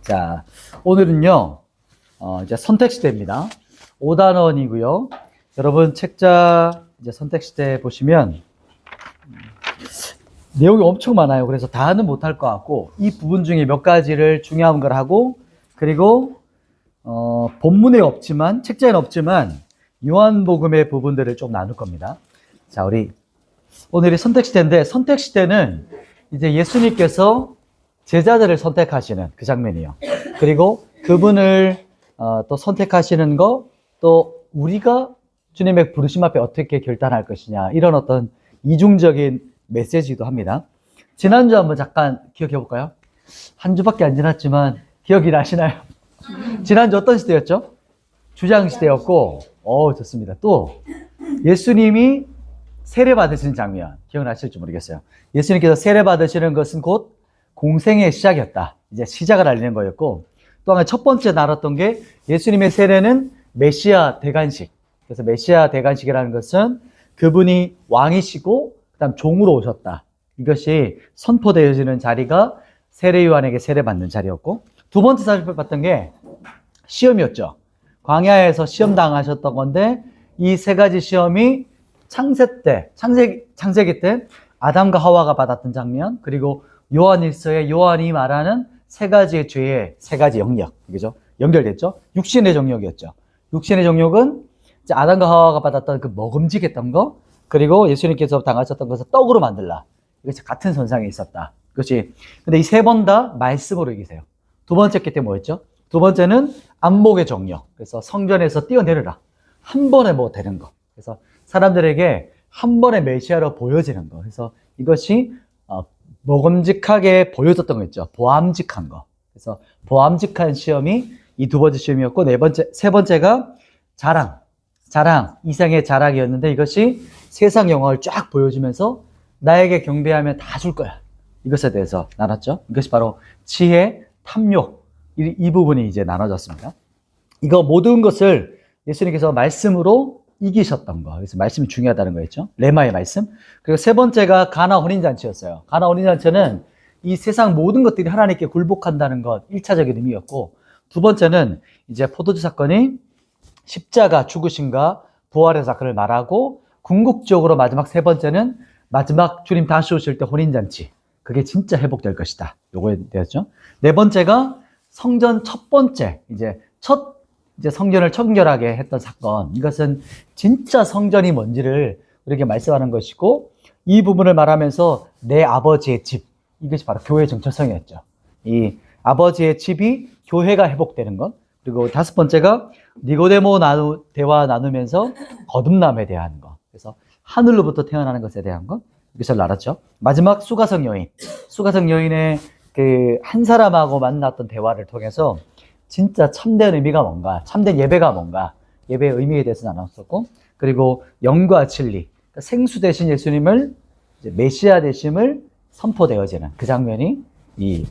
자, 오늘은요, 이제 선택시대입니다. 5단원이고요. 여러분 책자 이제 선택시대 보시면 내용이 엄청 많아요. 그래서 다는 못할 것 같고, 이 부분 중에 몇 가지를 중요한 걸 하고, 그리고 본문에 없지만, 책자에는 없지만 요한복음의 부분들을 좀 나눌 겁니다. 자, 우리 오늘이 선택시대인데, 선택시대는 이제 예수님께서 제자들을 선택하시는 그 장면이에요. 그리고 그분을 또 선택하시는 거, 또 우리가 주님의 부르심 앞에 어떻게 결단할 것이냐, 이런 어떤 이중적인 메시지도 합니다. 지난주 한번 잠깐 기억해 볼까요? 한 주밖에 안 지났지만 기억이 나시나요? 지난주 어떤 시대였죠? 주장시대였고, 좋습니다. 또 예수님이 세례 받으시는 장면 기억나실지 모르겠어요. 예수님께서 세례 받으시는 것은 곧 공생의 시작이었다. 이제 시작을 알리는 거였고, 또 하나 첫 번째 나눴던 게 예수님의 세례는 메시아 대관식. 그래서 메시아 대관식이라는 것은 그분이 왕이시고 그다음 종으로 오셨다. 이것이 선포되어지는 자리가 세례 요한에게 세례받는 자리였고, 두 번째 살펴봤던 게 시험이었죠. 광야에서 시험 당하셨던 건데, 이 세 가지 시험이 창세기 때 아담과 하와가 받았던 장면, 그리고 요한일서에 요한이 말하는 세 가지의 죄의 세 가지 영역, 그죠? 연결됐죠? 육신의 정욕이었죠. 육신의 정욕은 이제 아담과 하와가 받았던 그 먹음직했던 거, 그리고 예수님께서 당하셨던 것을 떡으로 만들라. 이것이 같은 선상에 있었다. 그것이. 근데 이 세 번 다 말씀으로 이기세요. 두 번째 게 뭐였죠? 두 번째는 안목의 정욕. 그래서 성전에서 뛰어내려라. 한 번에 뭐 되는 거. 그래서 사람들에게 한 번에 메시아로 보여지는 거. 그래서 이것이 먹음직하게 보여졌던 거 있죠. 보암직한 거. 그래서 보암직한 시험이 이 두 번째 시험이었고, 세 번째가 자랑, 이생의 자랑이었는데, 이것이 세상 영광을 쫙 보여주면서 나에게 경배하면 다 줄 거야. 이것에 대해서 나눴죠. 이것이 바로 지혜, 탐욕, 이 부분이 이제 나눠졌습니다. 이거 모든 것을 예수님께서 말씀으로 이기셨던 거. 그래서 말씀이 중요하다는 거였죠. 레마의 말씀. 그리고 세 번째가 가나 혼인잔치였어요. 가나 혼인잔치는 이 세상 모든 것들이 하나님께 굴복한다는 것, 1차적인 의미였고, 두 번째는 이제 포도주 사건이 십자가 죽으심과 부활의 사건을 말하고, 궁극적으로 마지막 세 번째는 마지막 주님 다시 오실 때 혼인잔치. 그게 진짜 회복될 것이다. 요거에 대해서죠. 네 번째가 성전 첫 번째, 이제 성전을 청결하게 했던 사건. 이것은 진짜 성전이 뭔지를 우리에게 말씀하는 것이고, 이 부분을 말하면서 내 아버지의 집. 이것이 바로 교회의 정체성이었죠. 이 아버지의 집이 교회가 회복되는 것. 그리고 다섯 번째가 니고데모 대화 나누면서 거듭남에 대한 것. 그래서 하늘로부터 태어나는 것에 대한 것. 이것을 알았죠. 마지막 수가성 여인의 그 한 사람하고 만났던 대화를 통해서 진짜 참된 의미가 뭔가, 참된 예배가 뭔가, 예배의 의미에 대해서 나눴었고, 그리고 영과 진리, 그러니까 생수 되신 예수님을, 이제 메시아 되심을 선포되어지는 그 장면이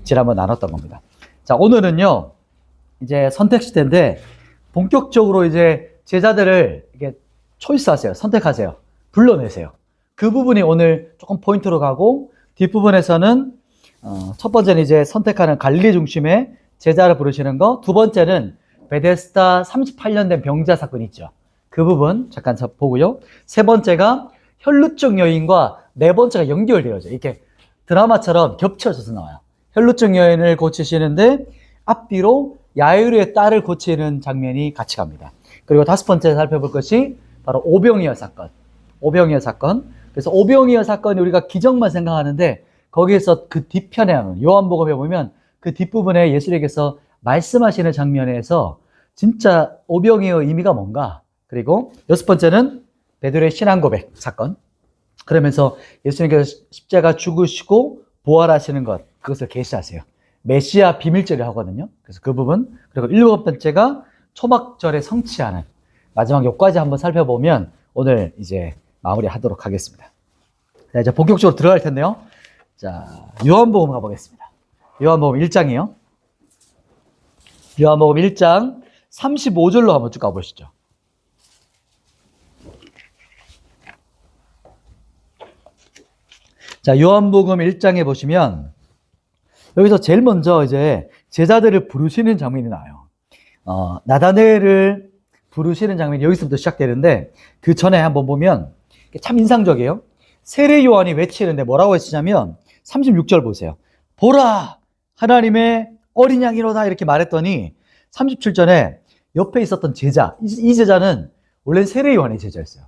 지난번 나눴던 겁니다. 자, 오늘은요, 이제 선택시대인데, 본격적으로 이제 제자들을 이렇게 초이스하세요. 선택하세요. 불러내세요. 그 부분이 오늘 조금 포인트로 가고, 뒷부분에서는, 첫 번째는 이제 선택하는 갈릴리 중심의 제자를 부르시는 거, 두 번째는 베데스다 38년 된 병자 사건 있죠. 그 부분 잠깐 보고요. 세 번째가 혈루증 여인과 네 번째가 연결되어져. 이렇게 드라마처럼 겹쳐져서 나와요. 혈루증 여인을 고치시는데 앞뒤로 야이로의 딸을 고치는 장면이 같이 갑니다. 그리고 다섯 번째 살펴볼 것이 바로 오병이어 사건. 그래서 오병이어 사건이 우리가 기적만 생각하는데, 거기에서 그 뒤편에 하는 요한복음에 보면 그 뒷부분에 예수님께서 말씀하시는 장면에서 진짜 오병이어 의미가 뭔가. 그리고 여섯 번째는 베드로의 신앙 고백 사건. 그러면서 예수님께서 십자가 죽으시고 부활하시는 것, 그것을 계시하세요. 메시아 비밀절을 하거든요. 그래서 그 부분. 그리고 일곱 번째가 초막절에 성취하는, 마지막 요까지 한번 살펴보면 오늘 이제 마무리하도록 하겠습니다. 자, 이제 본격적으로 들어갈 텐데요. 자, 요한복음 가보겠습니다. 요한복음 1장이요. 요한복음 1장 35절로 한번 쭉 가보시죠. 자, 요한복음 1장에 보시면 여기서 제일 먼저 이제 제자들을 부르시는 장면이 나와요. 나다나엘을 부르시는 장면이 여기서부터 시작되는데 그 전에 한번 보면 참 인상적이에요. 세례 요한이 외치는데 뭐라고 했냐면 36절 보세요. 보라 하나님의 어린 양이로다 이렇게 말했더니 37절에 옆에 있었던 제자, 이 제자는 원래 세례 요한의 제자였어요.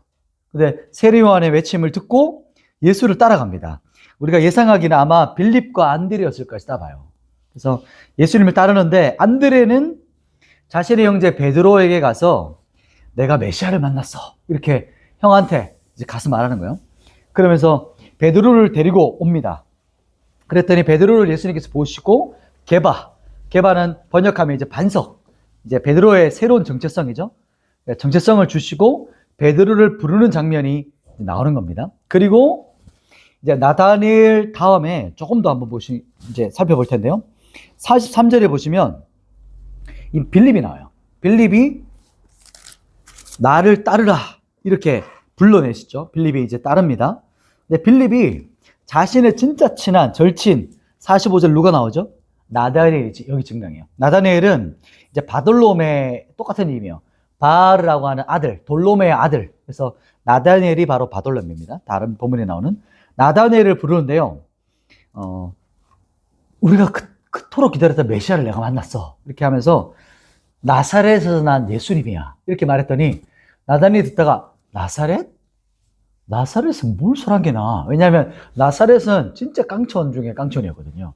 근데 세례 요한의 외침을 듣고 예수를 따라갑니다. 우리가 예상하기는 아마 빌립과 안드레였을 것이다 봐요. 그래서 예수님을 따르는데 안드레는 자신의 형제 베드로에게 가서 내가 메시아를 만났어 이렇게 형한테 이제 가서 말하는 거예요. 그러면서 베드로를 데리고 옵니다. 그랬더니 베드로를 예수님께서 보시고 게바는 번역하면 이제 반석, 이제 베드로의 새로운 정체성이죠. 정체성을 주시고 베드로를 부르는 장면이 나오는 겁니다. 그리고 이제 나다나엘 다음에 조금 더 한번 이제 살펴볼 텐데요. 43절에 보시면 이 빌립이 나와요. 빌립이 나를 따르라 이렇게 불러내시죠. 빌립이 이제 따릅니다. 근데 빌립이 자신의 진짜 친한 절친 45절 누가 나오죠? 나다나엘이 여기 증명해요. 나다나엘은 이제 바돌로메 똑같은 이름이에요. 바르라고 하는 아들, 돌로메의 아들. 그래서 나다나엘이 바로 바돌로메입니다. 다른 본문에 나오는 나다나엘을 부르는데요. 우리가 그토록 기다렸던 메시아를 내가 만났어. 이렇게 하면서 나사렛에서 난 예수님이야. 이렇게 말했더니 나다나엘이 듣다가 나사렛? 나사렛은 뭘 설한 게 나? 왜냐하면 나사렛은 진짜 깡촌 중에 깡촌이었거든요.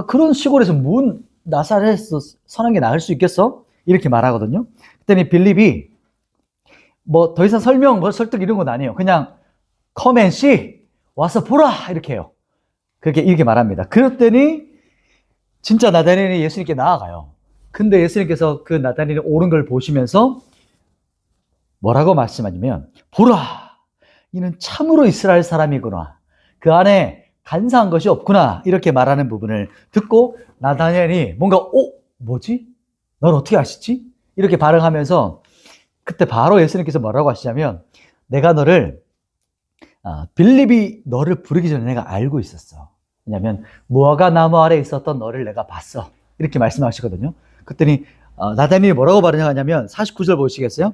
그런 시골에서 뭔 나사렛에서 선한 게 나을 수 있겠어? 이렇게 말하거든요. 그랬더니 빌립이 뭐 더 이상 설명, 설득 이런 건 아니에요. 그냥 come and see, 와서 보라 이렇게 해요. 이렇게 말합니다. 그랬더니 진짜 나다나엘이 예수님께 나아가요. 근데 예수님께서 그 나다나엘이 오른 걸 보시면서 뭐라고 말씀하냐면 보라, 이는 참으로 이스라엘 사람이구나. 그 안에 간사한 것이 없구나. 이렇게 말하는 부분을 듣고 나다나엘이 뭔가 뭐지? 넌 어떻게 아시지? 이렇게 반응하면서 그때 바로 예수님께서 뭐라고 하시냐면 내가 너를 빌립이 너를 부르기 전에 내가 알고 있었어. 왜냐하면 무화과 나무 아래 있었던 너를 내가 봤어. 이렇게 말씀하시거든요. 그랬더니 나다나엘이 뭐라고 반응하냐면 49절 보시겠어요?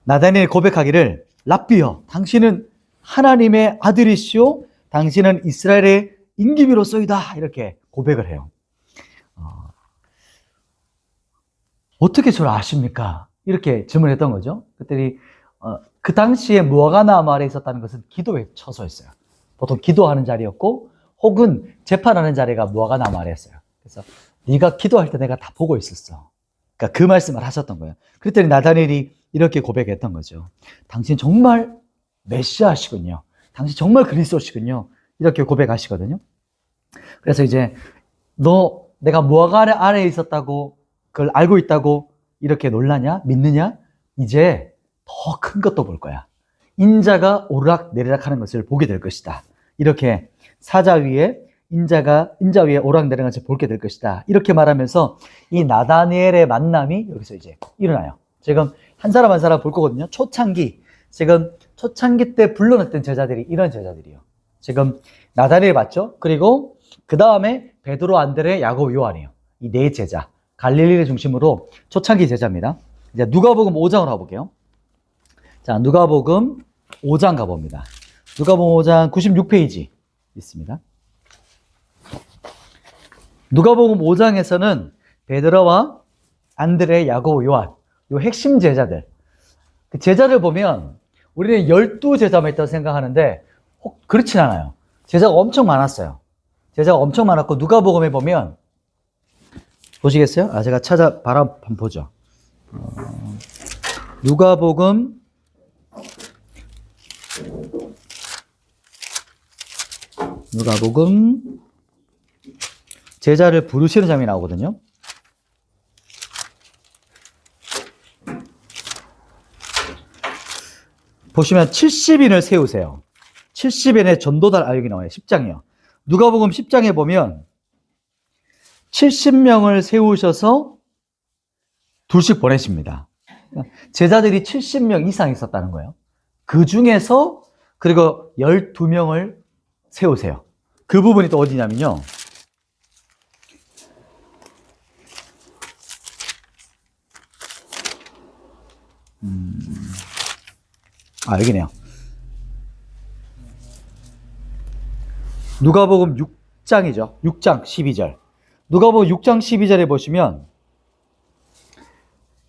나다나엘이 고백하기를 랍비여, 당신은 하나님의 아들이시오, 당신은 이스라엘의 임금이로소이다. 이렇게 고백을 해요. 어떻게 저를 아십니까? 이렇게 질문했던 거죠. 그랬더니 그 당시에 무화과 나무 아래 있었다는 것은 기도의 처소였어요. 보통 기도하는 자리였고 혹은 재판하는 자리가 무화과 나무 아래였어요. 그래서 네가 기도할 때 내가 다 보고 있었어. 그러니까 그 말씀을 하셨던 거예요. 그랬더니 나다나엘이 이렇게 고백했던 거죠. 당신 정말 메시아시군요. 당신 정말 그리스도시군요. 이렇게 고백하시거든요. 그래서 이제 내가 무화과 아래에 있었다고 그걸 알고 있다고 이렇게 놀라냐? 믿느냐? 이제 더 큰 것도 볼 거야. 인자가 오르락 내리락 하는 것을 보게 될 것이다. 이렇게 인자 위에 오르락 내리락 것을 보게 될 것이다. 이렇게 말하면서 이 나다나엘의 만남이 여기서 이제 일어나요. 지금 한 사람 한 사람 볼 거거든요. 초창기 때 불러냈던 제자들이 이런 제자들이에요. 지금 나다나엘 봤죠? 그리고 그 다음에 베드로, 안드레, 야고보, 요한이에요. 이 네 제자. 갈릴리를 중심으로 초창기 제자입니다. 이제 누가복음 5장으로 가볼게요. 자, 누가복음 5장 가봅니다. 누가복음 5장 96페이지 있습니다. 누가복음 5장에서는 베드로와 안드레, 야고보, 요한 요 핵심 제자들. 그 제자를 보면 우리는 12제자만 있다고 생각하는데 그렇진 않아요. 제자가 엄청 많았어요. 제자가 엄청 많았고 누가복음에 보면 보시겠어요? 제가 바로 한번 보죠. 누가복음 5장 제자를 부르시는 장면이 나오거든요. 보시면 70인을 세우세요. 70인의 전도달 여기 나와요. 10장이요. 누가복음 10장에 보면 70명을 세우셔서 둘씩 보내십니다. 제자들이 70명 이상 있었다는 거예요. 그 중에서 그리고 12명을 세우세요. 그 부분이 또 어디냐면요. 여기네요. 누가복음 6장이죠. 6장 12절. 누가복음 6장 12절에 보시면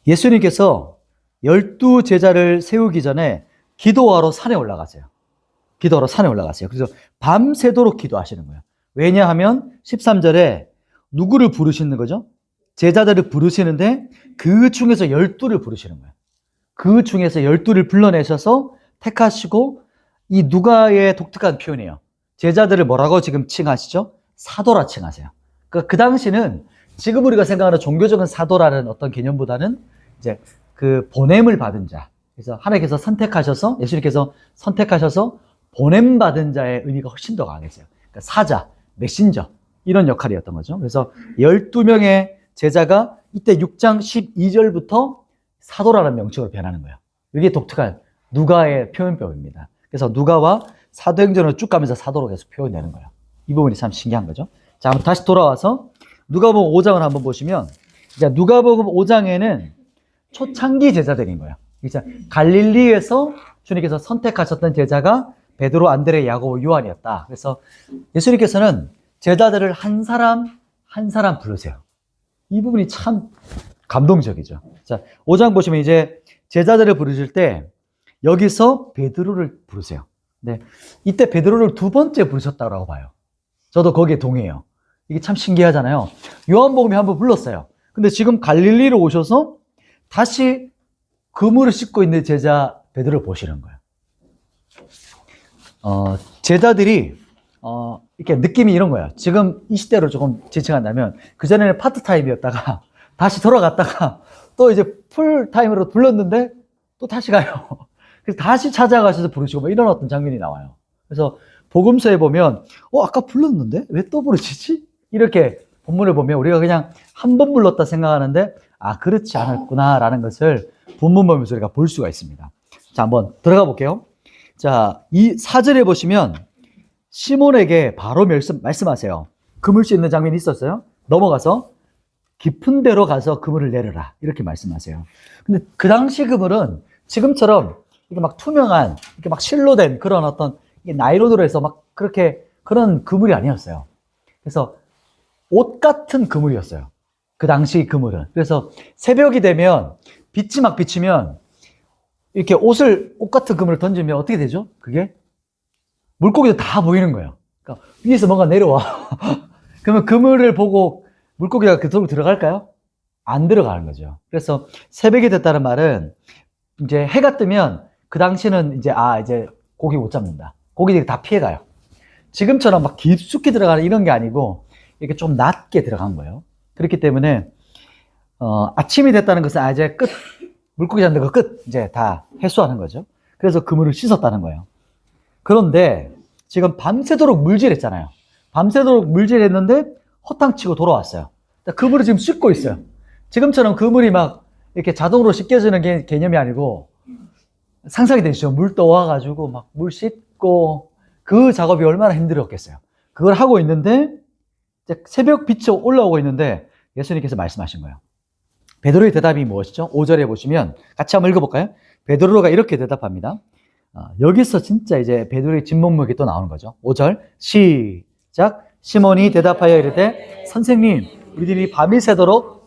예수님께서 12제자를 세우기 전에 기도하러 산에 올라가세요. 기도하러 산에 올라가세요. 그래서 밤새도록 기도하시는 거예요. 왜냐하면 13절에 누구를 부르시는 거죠? 제자들을 부르시는데 그 중에서 12를 부르시는 거예요. 그 중에서 12를 불러내셔서 택하시고, 이 누가의 독특한 표현이에요. 제자들을 뭐라고 지금 칭하시죠? 사도라 칭하세요. 그 당시는 지금 우리가 생각하는 종교적인 사도라는 어떤 개념보다는 이제 그 보냄을 받은 자. 그래서 하나님께서 선택하셔서, 예수님께서 선택하셔서 보냄받은 자의 의미가 훨씬 더 강했어요. 그러니까 사자, 메신저, 이런 역할이었던 거죠. 그래서 12명의 제자가 이때 6장 12절부터 사도라는 명칭으로 변하는 거예요. 이게 독특한 누가의 표현법입니다. 그래서 누가와 사도행전을 쭉 가면서 사도로 계속 표현되는 거예요. 이 부분이 참 신기한 거죠. 자, 한번 다시 돌아와서 누가복음 5장을 한번 보시면, 이제 누가복음 5장에는 초창기 제자들인 거예요. 이제 갈릴리에서 주님께서 선택하셨던 제자가 베드로, 안드레, 야고보, 요한이었다. 그래서 예수님께서는 제자들을 한 사람 한 사람 부르세요. 이 부분이 참 감동적이죠. 자, 5장 보시면 이제 제자들을 부르실 때 여기서 베드로를 부르세요. 네, 이때 베드로를 두 번째 부르셨다고 봐요. 저도 거기에 동의해요. 이게 참 신기하잖아요. 요한복음에 한번 불렀어요. 근데 지금 갈릴리로 오셔서 다시 그물을 씻고 있는 제자 베드로를 보시는 거예요. 제자들이 이렇게 느낌이 이런 거예요. 지금 이 시대로 조금 지칭한다면, 그전에는 파트타임이었다가 다시 돌아갔다가 또 이제 풀타임으로 불렀는데 또 다시 가요. 그래서 다시 찾아가셔서 부르시고 뭐 이런 어떤 장면이 나와요. 그래서 복음서에 보면 아까 불렀는데 왜 또 부르시지? 이렇게 본문을 보면 우리가 그냥 한 번 불렀다 생각하는데 그렇지 않았구나 라는 것을 본문 보면서 우리가 볼 수가 있습니다. 자, 한번 들어가 볼게요. 자, 이 4절에 보시면 시몬에게 바로 말씀하세요. 그물 수 있는 장면이 있었어요. 넘어가서 깊은 데로 가서 그물을 내려라, 이렇게 말씀하세요. 근데 그 당시 그물은 지금처럼 이게 막 투명한, 이렇게 막 실로 된 그런 어떤 나일론으로 해서 막 그렇게 그런 그물이 아니었어요. 그래서 옷 같은 그물이었어요. 그 당시 그물은. 그래서 새벽이 되면 빛이 막 비치면 이렇게 옷 같은 그물을 던지면 어떻게 되죠? 그게 물고기도 다 보이는 거예요. 그러니까 위에서 뭔가 내려와. 그러면 그물을 보고 물고기가 그쪽으로 들어갈까요? 안 들어가는 거죠. 그래서 새벽이 됐다는 말은 이제 해가 뜨면 그 당시는 이제 이제 고기 못 잡는다. 고기들이 다 피해가요. 지금처럼 막 깊숙이 들어가는 이런 게 아니고 이렇게 좀 낮게 들어간 거예요. 그렇기 때문에 아침이 됐다는 것은 이제 끝. 물고기 잡는 거 끝. 이제 다 해소하는 거죠. 그래서 그물을 씻었다는 거예요. 그런데 지금 밤새도록 물질했잖아요. 밤새도록 물질했는데 허탕치고 돌아왔어요. 그물을 지금 씻고 있어요. 지금처럼 그물이 막 이렇게 자동으로 씻겨지는 개념이 아니고, 상상이 되시죠? 물 떠와가지고 막 물 씻고, 그 작업이 얼마나 힘들었겠어요. 그걸 하고 있는데 이제 새벽 빛이 올라오고 있는데 예수님께서 말씀하신 거예요. 베드로의 대답이 무엇이죠? 5절에 보시면 같이 한번 읽어볼까요? 베드로가 이렇게 대답합니다. 여기서 진짜 이제 베드로의 진면목이 또 나오는 거죠. 5절 시작. 시몬이 대답하여 이르되 선생님, 우리들이 밤이 새도록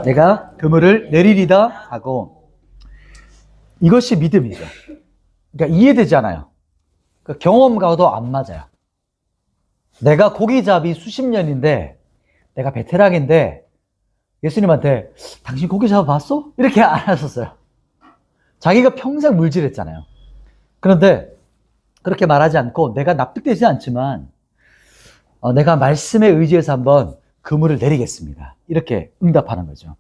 내가 그물을 내리리다 하고, 이것이 믿음이죠. 그러니까 이해되지 않아요. 그러니까 경험과도 안 맞아요. 내가 고기잡이 수십 년인데, 내가 베테랑인데 예수님한테 당신 고기 잡아봤어? 이렇게 안 하셨어요. 자기가 평생 물질했잖아요. 그런데 그렇게 말하지 않고 내가 납득되지 않지만 내가 말씀에 의지해서 한번 그물을 내리겠습니다, 이렇게 응답하는 거죠.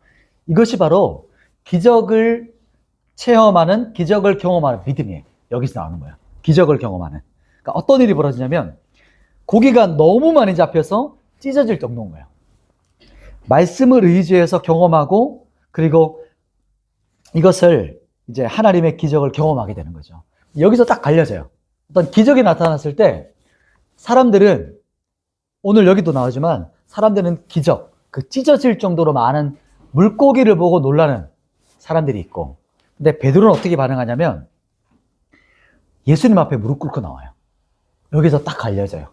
이것이 바로 기적을 체험하는, 기적을 경험하는 믿음이에요. 여기서 나오는 거예요. 기적을 경험하는. 그러니까 어떤 일이 벌어지냐면 고기가 너무 많이 잡혀서 찢어질 정도인 거예요. 말씀을 의지해서 경험하고, 그리고 이것을 이제 하나님의 기적을 경험하게 되는 거죠. 여기서 딱 갈려져요. 어떤 기적이 나타났을 때 사람들은, 오늘 여기도 나오지만 사람들은 기적, 그 찢어질 정도로 많은 물고기를 보고 놀라는 사람들이 있고, 근데 베드로는 어떻게 반응하냐면 예수님 앞에 무릎 꿇고 나와요. 여기서 딱 갈려져요.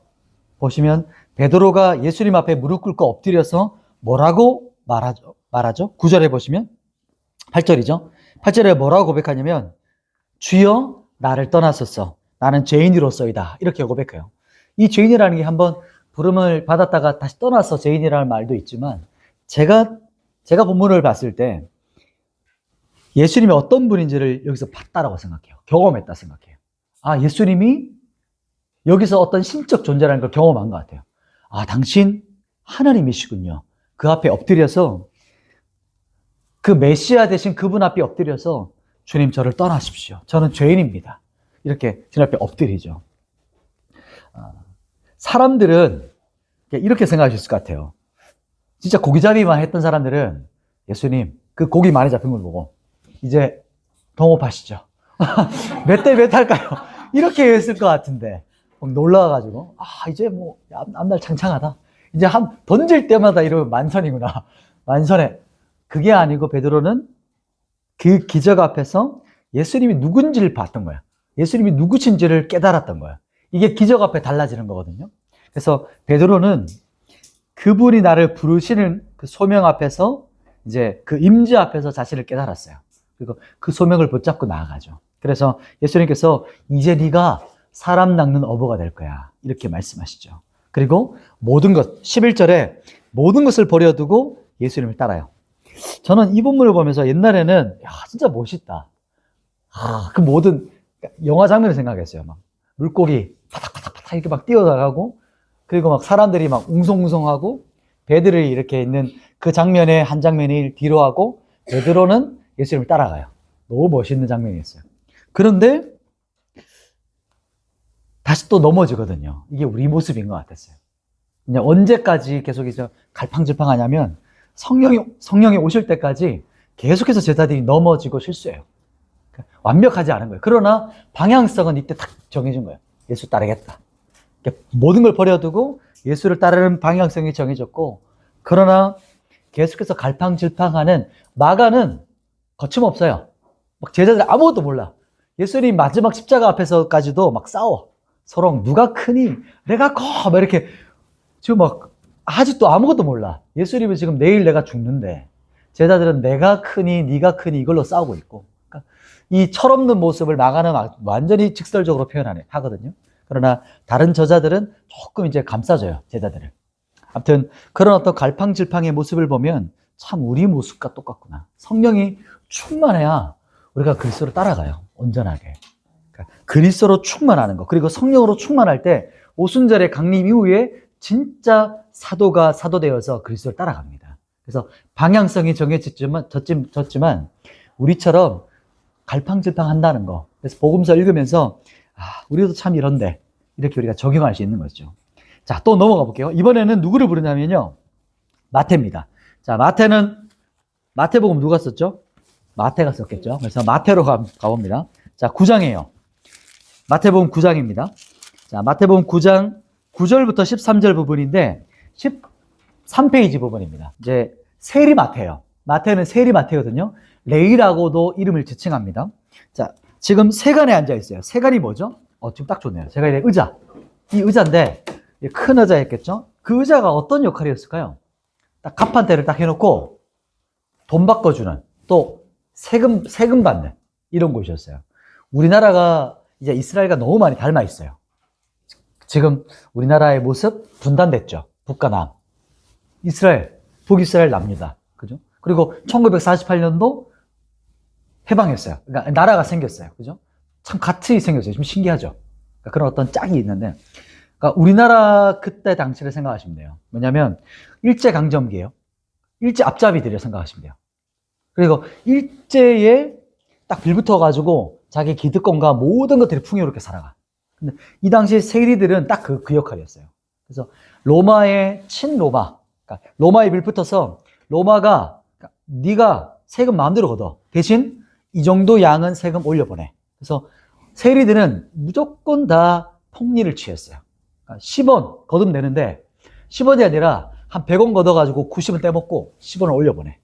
보시면 베드로가 예수님 앞에 무릎 꿇고 엎드려서 뭐라고 말하죠? 9절에 보시면 8절이죠. 8절에 뭐라고 고백하냐면 주여 나를 떠나소서 나는 죄인이로소이다. 이렇게 고백해요. 이 죄인이라는 게 한번 부름을 받았다가 다시 떠나서 죄인이라는 말도 있지만 제가 본문을 봤을 때 예수님이 어떤 분인지를 여기서 봤다라고 생각해요. 경험했다 생각해요. 아, 예수님이 여기서 어떤 신적 존재라는 걸 경험한 것 같아요. 아, 당신 하나님이시군요. 그 앞에 엎드려서 그 메시아 되신 그분 앞에 엎드려서 주님 저를 떠나십시오. 저는 죄인입니다. 이렇게 주님 앞에 엎드리죠. 사람들은 이렇게 생각하실 것 같아요. 진짜 고기잡이만 했던 사람들은 예수님 그 고기 많이 잡힌 걸 보고 이제 동업하시죠. 몇 대 몇 할까요? 이렇게 했을 것 같은데 막 놀라가지고 아 이제 뭐 앞날 창창하다. 이제 한 던질 때마다 이러면 만선이구나. 만선에 그게 아니고 베드로는 그 기적 앞에서 예수님이 누군지를 봤던 거야. 예수님이 누구신지를 깨달았던 거야. 이게 기적 앞에 달라지는 거거든요. 그래서 베드로는 그분이 나를 부르시는 그 소명 앞에서 이제 그 임재 앞에서 자신을 깨달았어요. 그리고 그 소명을 붙잡고 나아가죠. 그래서 예수님께서 이제 네가 사람 낚는 어부가 될 거야. 이렇게 말씀하시죠. 그리고 모든 것, 11절에 모든 것을 버려두고 예수님을 따라요. 저는 이 본문을 보면서 옛날에는 야, 진짜 멋있다. 아, 그 모든 영화 장면을 생각했어요. 막 물고기 파닥파닥파닥 이렇게 막 뛰어나가고 그리고 막 사람들이 막 웅성웅성하고 배들이 이렇게 있는 그 장면의 한 장면을 뒤로 하고 베드로는 예수님을 따라가요. 너무 멋있는 장면이었어요. 그런데 다시 또 넘어지거든요. 이게 우리 모습인 것 같았어요. 그냥 언제까지 계속 이제 갈팡질팡하냐면 성령이 오실 때까지 계속해서 제자들이 넘어지고 실수해요. 완벽하지 않은 거예요. 그러나 방향성은 이때 딱 정해진 거예요. 예수 따르겠다. 모든 걸 버려두고 예수를 따르는 방향성이 정해졌고, 그러나 계속해서 갈팡질팡하는 마가는 거침없어요. 막 제자들 아무것도 몰라. 예수님 마지막 십자가 앞에서까지도 막 싸워. 서로 누가 크니? 내가 커! 막 이렇게 지금 막 아직도 아무것도 몰라. 예수님은 지금 내일 내가 죽는데 제자들은 내가 크니 네가 크니 이걸로 싸우고 있고, 그러니까 이 철없는 모습을 마가는 완전히 직설적으로 하거든요. 그러나 다른 저자들은 조금 이제 감싸줘요, 제자들을. 아무튼 그런 어떤 갈팡질팡의 모습을 보면 참 우리 모습과 똑같구나. 성령이 충만해야 우리가 그리스도를 따라가요, 온전하게. 그러니까 그리스도로 충만하는 거, 그리고 성령으로 충만할 때 오순절의 강림 이후에 진짜 사도가 사도되어서 그리스도를 따라갑니다. 그래서 방향성이 정해졌지만 우리처럼 갈팡질팡 한다는 거. 그래서 복음서 읽으면서 아, 우리도 참 이런데 이렇게 우리가 적용할 수 있는 거죠. 자, 또 넘어가 볼게요. 이번에는 누구를 부르냐면요, 마태입니다. 자, 마태복음 누가 썼죠? 마태가 썼겠죠. 그래서 마태로 가봅니다. 자, 9장이에요. 마태복음 9장입니다. 자, 마태복음 9장 9절부터 13절 부분인데 13페이지 부분입니다. 이제 세리마태예요. 마태는 세리마태거든요. 레이라고도 이름을 지칭합니다. 자, 지금 세간에 앉아 있어요. 세간이 뭐죠? 지금 딱 좋네요. 세간이 의자. 이 의자인데 큰 의자였겠죠? 그 의자가 어떤 역할이었을까요? 딱 갑판대를 딱 해놓고 돈 바꿔주는, 또 세금 받는 이런 곳이었어요. 우리나라가 이제 이스라엘과 너무 많이 닮아 있어요. 지금 우리나라의 모습 분단됐죠. 북과 남. 이스라엘, 북이스라엘 납니다. 그죠? 그리고 1948년도 해방했어요. 그러니까 나라가 생겼어요. 그죠? 참 같이 생겼어요. 좀 신기하죠? 그러니까 그런 어떤 짝이 있는데, 그러니까 우리나라 그때 당시를 생각하시면 돼요. 뭐냐면 일제강점기예요. 일제 앞잡이들을 생각하시면 돼요. 그리고 일제에 딱 빌붙어가지고 자기 기득권과 모든 것들이 풍요롭게 살아가. 근데 이 당시 세리들은 딱 그 역할이었어요. 그래서 로마의 친로마, 그러니까 로마에 빌붙어서 로마가 네가 세금 마음대로 걷어. 대신 이 정도 양은 세금 올려보내. 그래서 세리들은 무조건 다 폭리를 취했어요. 그러니까 10원 거듭내는데 10원이 아니라 한 100원 걷어가지고 90원 떼먹고 10원을 올려보내.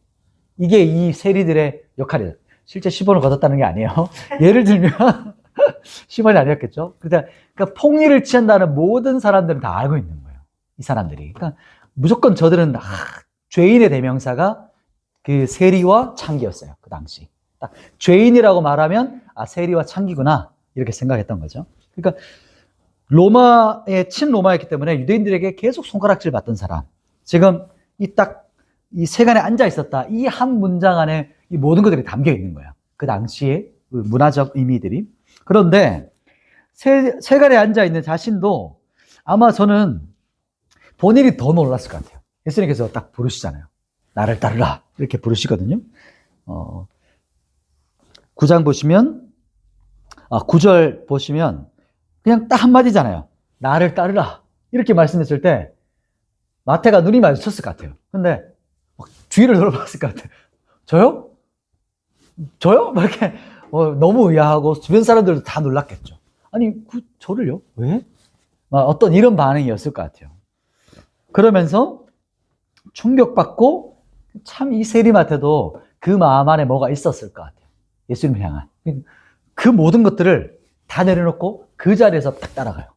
이게 이 세리들의 역할이에요. 실제 10원을 거뒀다는 게 아니에요. 예를 들면 10원이 아니었겠죠. 그러니까 폭리를 취한다는 모든 사람들은 다 알고 있는 거예요. 이 사람들이. 그러니까 무조건 저들은 죄인의 대명사가 그 세리와 창기였어요. 그 당시. 딱 죄인이라고 말하면 세리와 창기구나 이렇게 생각했던 거죠. 그러니까 로마의 친로마였기 때문에 유대인들에게 계속 손가락질 받던 사람. 지금 이 세간에 앉아 있었다. 이 한 문장 안에 이 모든 것들이 담겨 있는 거야. 그 당시의 그 문화적 의미들이. 그런데 세간에 앉아 있는 자신도 아마 저는 본인이 더 놀랐을 것 같아요. 예수님께서 딱 부르시잖아요. 나를 따르라. 이렇게 부르시거든요. 9장 보시면, 9절 보시면, 그냥 딱 한마디잖아요. 나를 따르라. 이렇게 말씀했을 때, 마태가 눈이 마주쳤을 것 같아요. 근데, 뒤를 돌아봤을 것 같아요. 저요? 저요? 막 이렇게, 너무 의아하고, 주변 사람들도 다 놀랐겠죠. 아니, 저를요? 왜? 어떤 이런 반응이었을 것 같아요. 그러면서, 충격받고, 참 이 세리마태도 그 마음 안에 뭐가 있었을 것 같아요. 예수님을 향한. 그 모든 것들을 다 내려놓고 그 자리에서 딱 따라가요.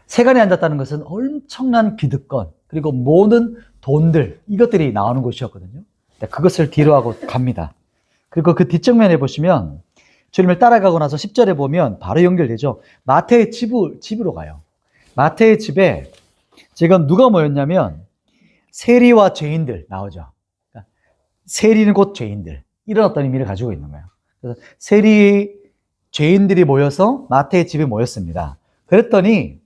세간에 앉았다는 것은 엄청난 기득권, 그리고 모든 돈들, 이것들이 나오는 곳이었거든요. 그것을 뒤로하고 갑니다. 그리고 그 뒷정면에 보시면 주님을 따라가고 나서 10절에 보면 바로 연결되죠. 마태의 집으로 가요. 마태의 집에 지금 누가 모였냐면 세리와 죄인들 나오죠. 그러니까 세리는 곧 죄인들. 이런 어떤 의미를 가지고 있는 거예요. 그래서 세리, 죄인들이 모여서 마태의 집에 모였습니다. 그랬더니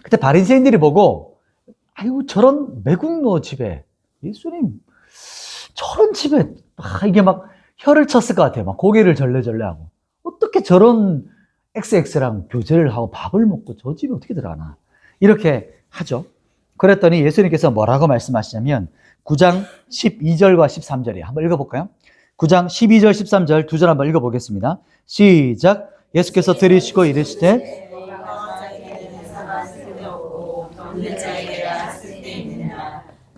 그때 바리새인들이 보고 아이고 저런 매국노 집에 예수님 저런 집에 이게 막 혀를 쳤을 것 같아요. 막 고개를 절레절레하고 어떻게 저런 XX랑 교제를 하고 밥을 먹고 저 집에 어떻게 들어가나 이렇게 하죠. 그랬더니 예수님께서 뭐라고 말씀하시냐면 9장 12절과 13절이에요. 한번 읽어볼까요? 9장 12절 13절 두 절 한번 읽어보겠습니다. 시작. 예수께서 들으시고 이르시되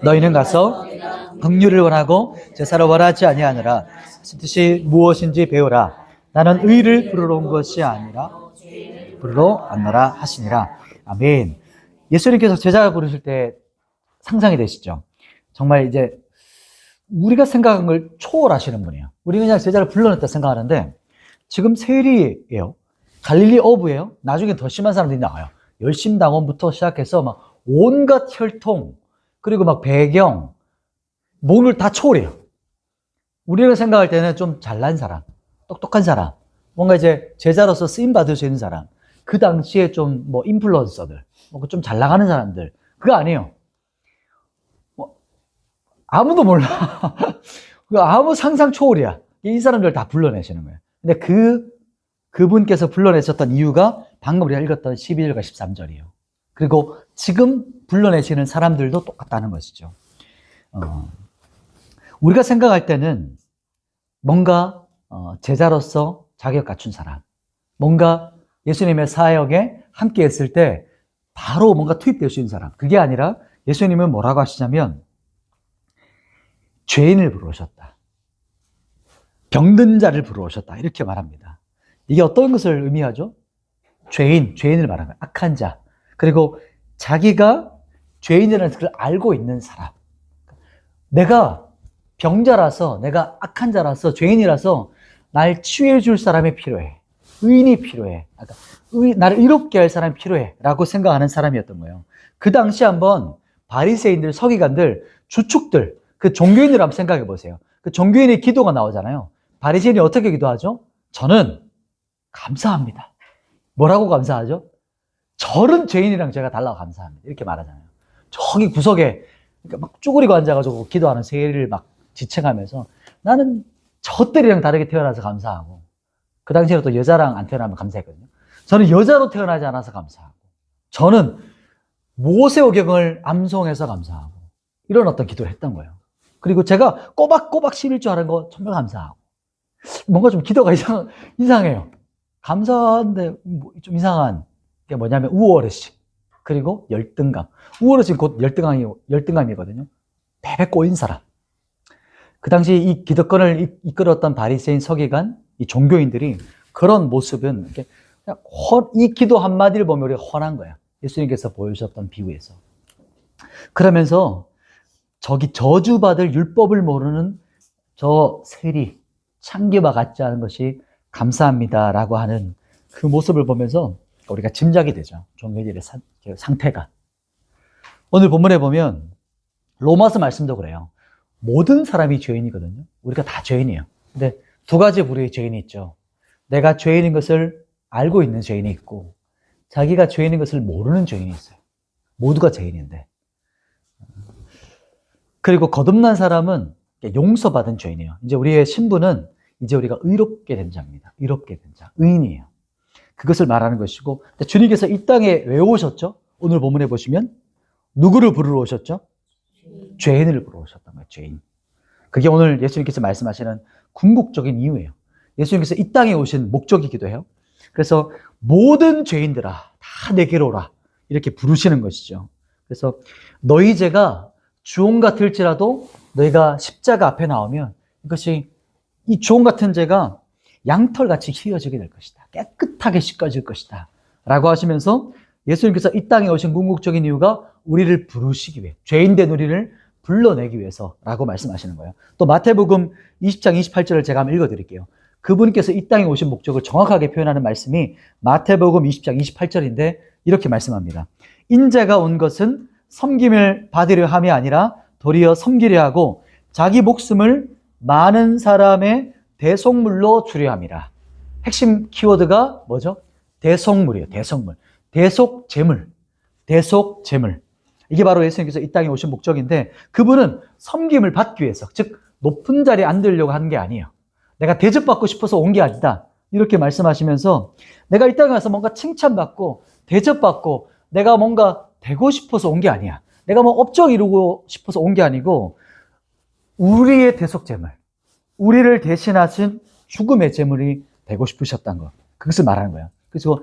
너희는 가서 긍휼을 원하고 제사를 원하지 아니하느라 뜻이 무엇인지 배우라. 나는 의를 부르러 온 것이 아니라 부르러 왔노라 하시니라. 아멘. 예수님께서 제자를 부르실 때 상상이 되시죠? 정말 이제 우리가 생각한 걸 초월하시는 분이에요. 우리는 그냥 제자를 불러냈다 생각하는데 지금 세리예요. 갈릴리 어부예요. 나중에 더 심한 사람들이 나와요. 열심당원부터 시작해서 막 온갖 혈통 그리고 막 배경 뭐를 다 초월해요. 우리가 생각할 때는 좀 잘난 사람, 똑똑한 사람, 뭔가 이제 제자로서 쓰임 받을 수 있는 사람, 그 당시에 좀 뭐 인플루언서들, 좀 잘 나가는 사람들, 그거 아니에요. 아무도 몰라. 아무 상상 초월이야. 이 사람들 다 불러내시는 거예요. 근데 그분께서 불러내셨던 이유가 방금 우리가 읽었던 12절과 13절이에요. 그리고 지금 불러내시는 사람들도 똑같다는 것이죠. 우리가 생각할 때는 뭔가 제자로서 자격 갖춘 사람, 뭔가 예수님의 사역에 함께 했을 때 바로 뭔가 투입될 수 있는 사람, 그게 아니라 예수님은 뭐라고 하시냐면 죄인을 부르셨다. 병든 자를 부르셨다. 이렇게 말합니다. 이게 어떤 것을 의미하죠? 죄인을 말하는 거예요. 악한 자. 그리고 자기가 죄인이라는 것을 알고 있는 사람. 내가 병자라서, 내가 악한 자라서, 죄인이라서 날 치유해 줄 사람이 필요해. 의인이 필요해. 나를 이롭게 할 사람이 필요해. 라고 생각하는 사람이었던 거예요. 그 당시 한번 바리새인들, 서기관들, 주축들, 그 종교인들 한번 생각해 보세요. 그 종교인의 기도가 나오잖아요. 바리새인이 어떻게 기도하죠? 저는 감사합니다. 뭐라고 감사하죠? 저런 죄인이랑 제가 달라고 감사합니다. 이렇게 말하잖아요. 저기 구석에 막 쭈그리고 앉아가지고 기도하는 세리를 막 지칭하면서 나는 저들이랑 다르게 태어나서 감사하고 그 당시에는 또 여자랑 안 태어나면 감사했거든요. 저는 여자로 태어나지 않아서 감사하고 저는 모세오경을 암송해서 감사하고 이런 어떤 기도를 했던 거예요. 그리고 제가 꼬박꼬박 11조 하는 거 정말 감사하고 뭔가 좀 기도가 이상해요. 감사한데 좀 이상한 게 뭐냐면 우월의식 그리고 열등감. 우월의식 곧 열등감이거든요. 베베 꼬인 사람. 그 당시 이 기득권을 이끌었던 바리새인 서기관, 이 종교인들이 그런 모습은 이렇게 그냥 이 기도 한마디를 보면 우리가 훤한 거야. 예수님께서 보여주셨던 비유에서. 그러면서 저기 저주받을 율법을 모르는 저 세리, 창기와 같지 않은 것이 감사합니다라고 하는 그 모습을 보면서 우리가 짐작이 되죠. 종교인들의 상태가. 오늘 본문에 보면 로마서 말씀도 그래요. 모든 사람이 죄인이거든요. 우리가 다 죄인이에요. 근데 두 가지 부류의 죄인이 있죠. 내가 죄인인 것을 알고 있는 죄인이 있고 자기가 죄인인 것을 모르는 죄인이 있어요. 모두가 죄인인데. 그리고 거듭난 사람은 용서받은 죄인이에요. 이제 우리의 신분은 이제 우리가 의롭게 된 자입니다. 의롭게 된 자, 의인이에요. 그것을 말하는 것이고, 주님께서 이 땅에 왜 오셨죠? 오늘 본문에 보시면 누구를 부르러 오셨죠? 죄인을 부르러 오셨던 거예요. 죄인. 그게 오늘 예수님께서 말씀하시는 궁극적인 이유예요. 예수님께서 이 땅에 오신 목적이기도 해요. 그래서 모든 죄인들아 다 내게로 오라 이렇게 부르시는 것이죠. 그래서 너희 죄가 주홍 같을지라도 너희가 십자가 앞에 나오면 이것이 이 주홍 같은 죄가 양털같이 휘어지게 될 것이다. 깨끗하게 씻겨질 것이다. 라고 하시면서 예수님께서 이 땅에 오신 궁극적인 이유가 우리를 부르시기 위해, 죄인된 우리를 불러내기 위해서라고 말씀하시는 거예요. 또 마태복음 20장 28절을 제가 한번 읽어드릴게요. 그분께서 이 땅에 오신 목적을 정확하게 표현하는 말씀이 마태복음 20장 28절인데 이렇게 말씀합니다. 인자가 온 것은 섬김을 받으려 함이 아니라 도리어 섬기려 하고 자기 목숨을 많은 사람의 대속물로 주려 함이라. 핵심 키워드가 뭐죠? 대속물이에요. 대속물. 대속제물. 대속제물. 이게 바로 예수님께서 이 땅에 오신 목적인데 그분은 섬김을 받기 위해서, 즉 높은 자리에 앉으려고 하는 게 아니에요. 내가 대접받고 싶어서 온 게 아니다. 이렇게 말씀하시면서 내가 이 땅에 와서 뭔가 칭찬받고 대접받고 내가 뭔가 되고 싶어서 온 게 아니야. 내가 뭐 업적 이루고 싶어서 온 게 아니고 우리의 대속제물, 우리를 대신하신 죽음의 제물이 되고 싶으셨다는 것. 그것을 말하는 거예요. 그래서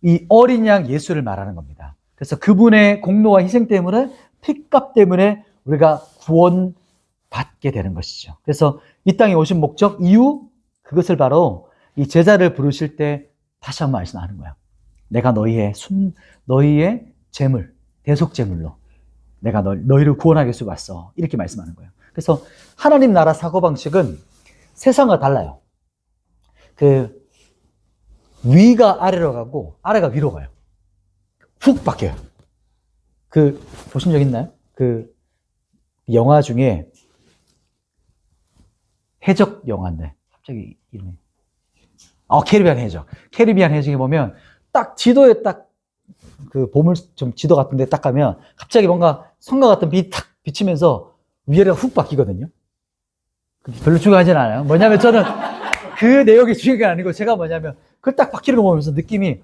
이 어린 양 예수를 말하는 겁니다. 그래서 그분의 공로와 희생 때문에, 핏값 때문에 우리가 구원받게 되는 것이죠. 그래서 이 땅에 오신 목적, 이유, 그것을 바로 이 제자를 부르실 때 다시 한번 말씀하는 거예요. 내가 너희의 제물, 대속제물로 내가 너희를 구원하기 위해서 왔어. 이렇게 말씀하는 거예요. 그래서 하나님 나라 사고방식은 세상과 달라요. 위가 아래로 가고 아래가 위로 가요. 훅 바뀌어요. 보신 적 있나요? 영화 중에 해적 영화인데 갑자기 이름이 캐리비안 해적. 캐리비안 해적에 보면 딱 지도에 딱 보물 좀 지도 같은데 딱 가면 갑자기 뭔가 성과 같은 빛이 탁 비치면서 위아래가 훅 바뀌거든요. 별로 중요하진 않아요. 뭐냐면 저는 그 내용이 중요한 게 아니고 제가 뭐냐면 그걸 딱 바뀌는 거 보면서 느낌이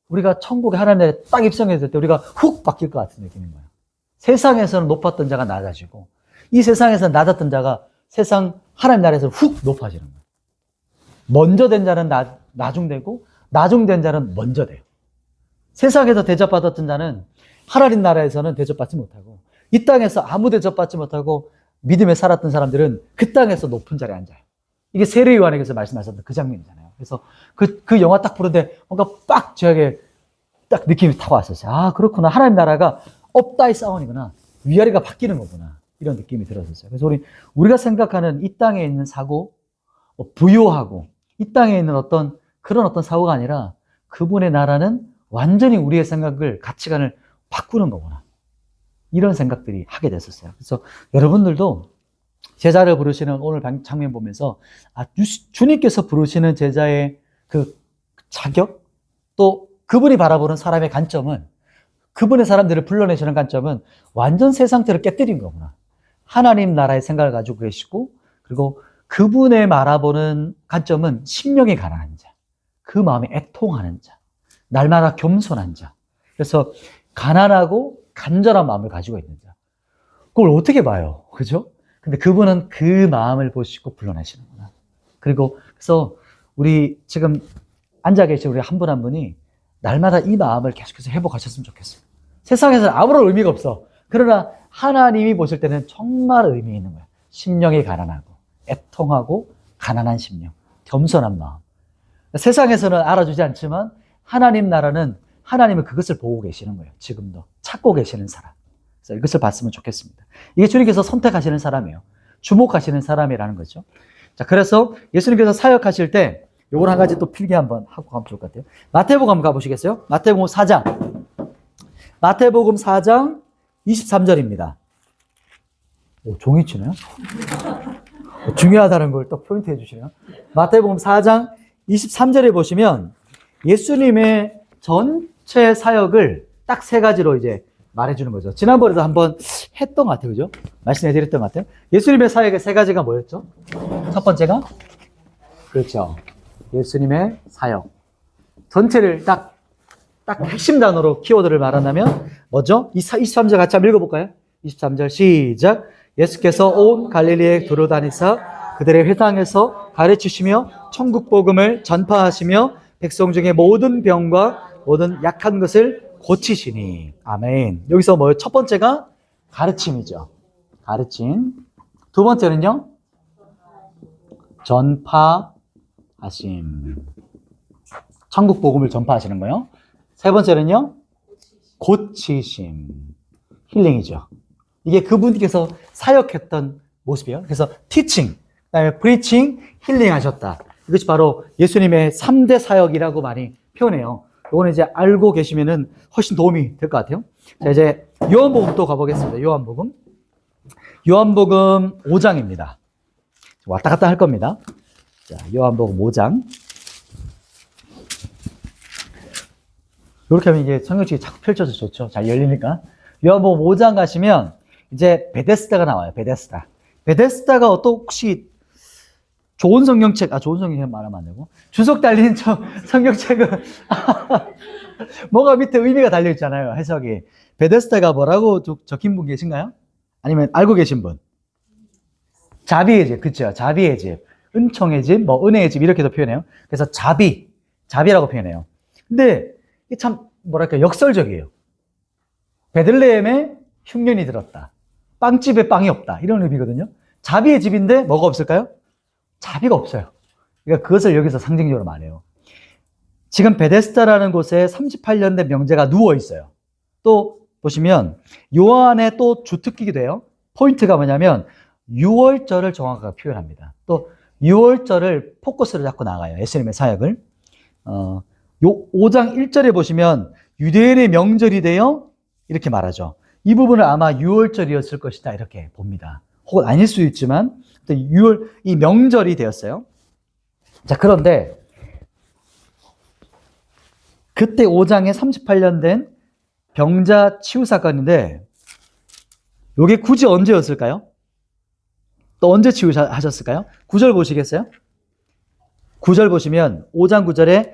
우리가 천국에 하나님에 딱 입성했을 때 우리가 훅 바뀔 것 같은 느낌인 거예요. 세상에서는 높았던 자가 낮아지고 이 세상에서는 낮았던 자가 세상 하나님 나라에서 훅 높아지는 거예요. 먼저 된 자는 나중되고 나중된 자는 먼저 돼요. 세상에서 대접받았던 자는 하나님 나라에서는 대접받지 못하고 이 땅에서 아무 대접받지 못하고 믿음에 살았던 사람들은 그 땅에서 높은 자리에 앉아요. 이게 세례 요한에게서 말씀하셨던 그 장면이잖아요. 그래서 그 영화 딱 보는데 뭔가 빡 저에게 딱 느낌이 탁 왔었어요. 그렇구나. 하나님 나라가 업다이 사원이구나. 위아래가 바뀌는 거구나. 이런 느낌이 들었었어요. 그래서 우리가 생각하는 이 땅에 있는 사고, 부요하고 이 땅에 있는 그런 어떤 사고가 아니라 그분의 나라는 완전히 우리의 생각을, 가치관을 바꾸는 거구나. 이런 생각들이 하게 됐었어요. 그래서 여러분들도 제자를 부르시는 오늘 장면 보면서 주님께서 부르시는 제자의 그 자격, 또 그분이 바라보는 사람의 관점은, 그분의 사람들을 불러내시는 관점은 완전 세 상태를 깨뜨린 거구나. 하나님 나라의 생각을 가지고 계시고, 그리고 그분의 바라보는 관점은 심령이 가난한 자, 그 마음에 애통하는 자, 날마다 겸손한 자. 그래서 가난하고 간절한 마음을 가지고 있는 자. 그걸 어떻게 봐요? 그죠? 근데 그분은 그 마음을 보시고 불러내시는구나. 그래서 우리 지금 앉아 계신 우리 한 분 한 분이 날마다 이 마음을 계속해서 회복하셨으면 좋겠어요. 세상에서는 아무런 의미가 없어. 그러나 하나님이 보실 때는 정말 의미 있는 거야. 심령이 가난하고 애통하고 가난한 심령, 겸손한 마음. 세상에서는 알아주지 않지만 하나님 나라는 하나님은 그것을 보고 계시는 거예요. 지금도 찾고 계시는 사람. 그래서 이것을 봤으면 좋겠습니다. 이게 주님께서 선택하시는 사람이에요. 주목하시는 사람이라는 거죠. 자, 그래서 예수님께서 사역하실 때 요걸 한 가지 또 필기 한번 하고 가면 좋을 것 같아요. 마태복음 한번 가보시겠어요? 마태복음 4장. 마태복음 4장 23절입니다. 오, 종이 치네요? 중요하다는 걸 또 포인트 해주시네요. 마태복음 4장 23절에 보시면 예수님의 전체 사역을 딱 세 가지로 이제 말해주는 거죠. 지난번에도 한번 했던 것 같아요. 그죠? 말씀해드렸던 것 같아요. 예수님의 사역의 세 가지가 뭐였죠? 첫 번째가? 그렇죠. 예수님의 사역. 전체를 딱 핵심 단어로 키워드를 말한다면 뭐죠? 23절 같이 한번 읽어볼까요? 23절 시작. 예수께서 온 갈릴리에 두루다니사 그들의 회당에서 가르치시며 천국 복음을 전파하시며 백성 중에 모든 병과 모든 약한 것을 고치시니. 아멘. 여기서 뭐예요? 첫 번째가 가르침이죠. 가르침. 두 번째는요? 전파하심. 천국 복음을 전파하시는 거예요. 세 번째는요? 고치심. 힐링이죠. 이게 그분께서 사역했던 모습이에요. 그래서 teaching, 그다음에 preaching, 힐링 하셨다. 이것이 바로 예수님의 3대 사역이라고 많이 표현해요. 이거는 이제 알고 계시면은 훨씬 도움이 될 것 같아요. 자, 이제 요한복음 또 가보겠습니다. 요한복음 5장입니다. 왔다 갔다 할 겁니다. 자, 요한복음 5장. 이렇게 하면 이게 성경책이 자꾸 펼쳐서 좋죠. 잘 열리니까. 요한복음 5장 가시면 이제 베데스다가 나와요. 베데스다가 혹시 좋은 성경책, 좋은 성경책 말하면 안 되고, 주석 달린 성경책은, 뭐가 밑에 의미가 달려있잖아요, 해석이. 베데스다가 뭐라고 적힌 분 계신가요? 아니면 알고 계신 분? 자비의 집, 그쵸? 자비의 집. 은총의 집, 은혜의 집, 이렇게도 표현해요. 그래서 자비라고 표현해요. 근데, 이게 참, 뭐랄까, 역설적이에요. 베들레헴에 흉년이 들었다. 빵집에 빵이 없다. 이런 의미거든요. 자비의 집인데 뭐가 없을까요? 자비가 없어요. 그러니까 그것을 여기서 상징적으로 말해요. 지금 베데스다라는 곳에 38년 된 명제가 누워 있어요. 또 보시면 요한의 또 주특기기도 해요. 포인트가 뭐냐면 6월절을 정확하게 표현합니다. 또 6월절을 포커스로 잡고 나가요. 예수님의 사역을. 요 5장 1절에 보시면 유대인의 명절이 되어 이렇게 말하죠. 이 부분을 아마 6월절이었을 것이다 이렇게 봅니다. 혹은 아닐 수도 있지만 6월 이 명절이 되었어요. 자, 그런데 그때 5장에 38년 된 병자 치유 사건인데 이게 굳이 언제였을까요? 또 언제 치유하셨을까요? 9절 보시겠어요? 9절 보시면 5장 9절에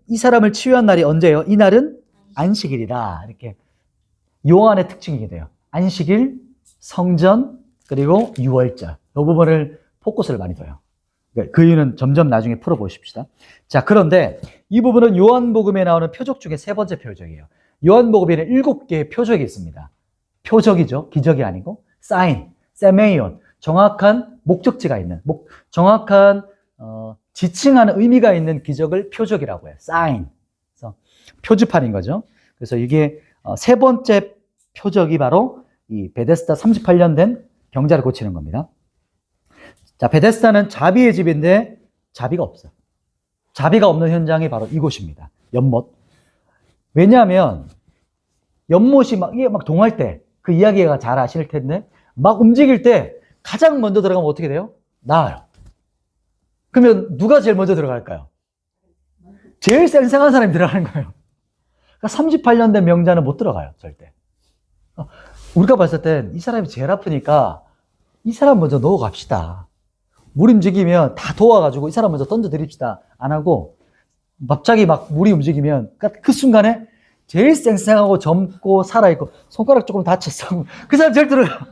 이 사람을 치유한 날이 언제예요? 이 날은 안식일이다. 이렇게 요한의 특징이게 돼요. 안식일, 성전, 그리고 6월절. 이 부분을 포커스를 많이 둬요. 그 이유는 점점 나중에 풀어보십시다. 자, 그런데 이 부분은 요한복음에 나오는 표적 중에 세 번째 표적이에요. 요한복음에는 7개의 표적이 있습니다. 표적이죠. 기적이 아니고. 사인, 세메이온. 정확한 목적지가 있는, 정확한 지칭하는 의미가 있는 기적을 표적이라고 해요. 사인. 그래서 표지판인 거죠. 그래서 이게 세 번째 표적이 바로 이 베데스다 38년 된 병자를 고치는 겁니다. 자, 베데스다는 자비의 집인데 자비가 없어요. 자비가 없는 현장이 바로 이곳입니다. 연못. 왜냐하면 연못이 이게 막 동할 때 그 이야기가 잘 아실 텐데 막 움직일 때 가장 먼저 들어가면 어떻게 돼요? 나아요. 그러면 누가 제일 먼저 들어갈까요? 제일 쌩쌩한 사람이 들어가는 거예요. 그러니까 38년 된 명자는 못 들어가요, 절대. 우리가 봤을 땐 이 사람이 제일 아프니까 이 사람 먼저 넣어 갑시다. 물 움직이면 다 도와가지고 이 사람 먼저 던져 드립시다. 안 하고 갑자기 막 물이 움직이면 그 순간에 제일 쌩쌩하고 젊고 살아있고 손가락 조금 다쳤어. 그 사람 제일 들어가.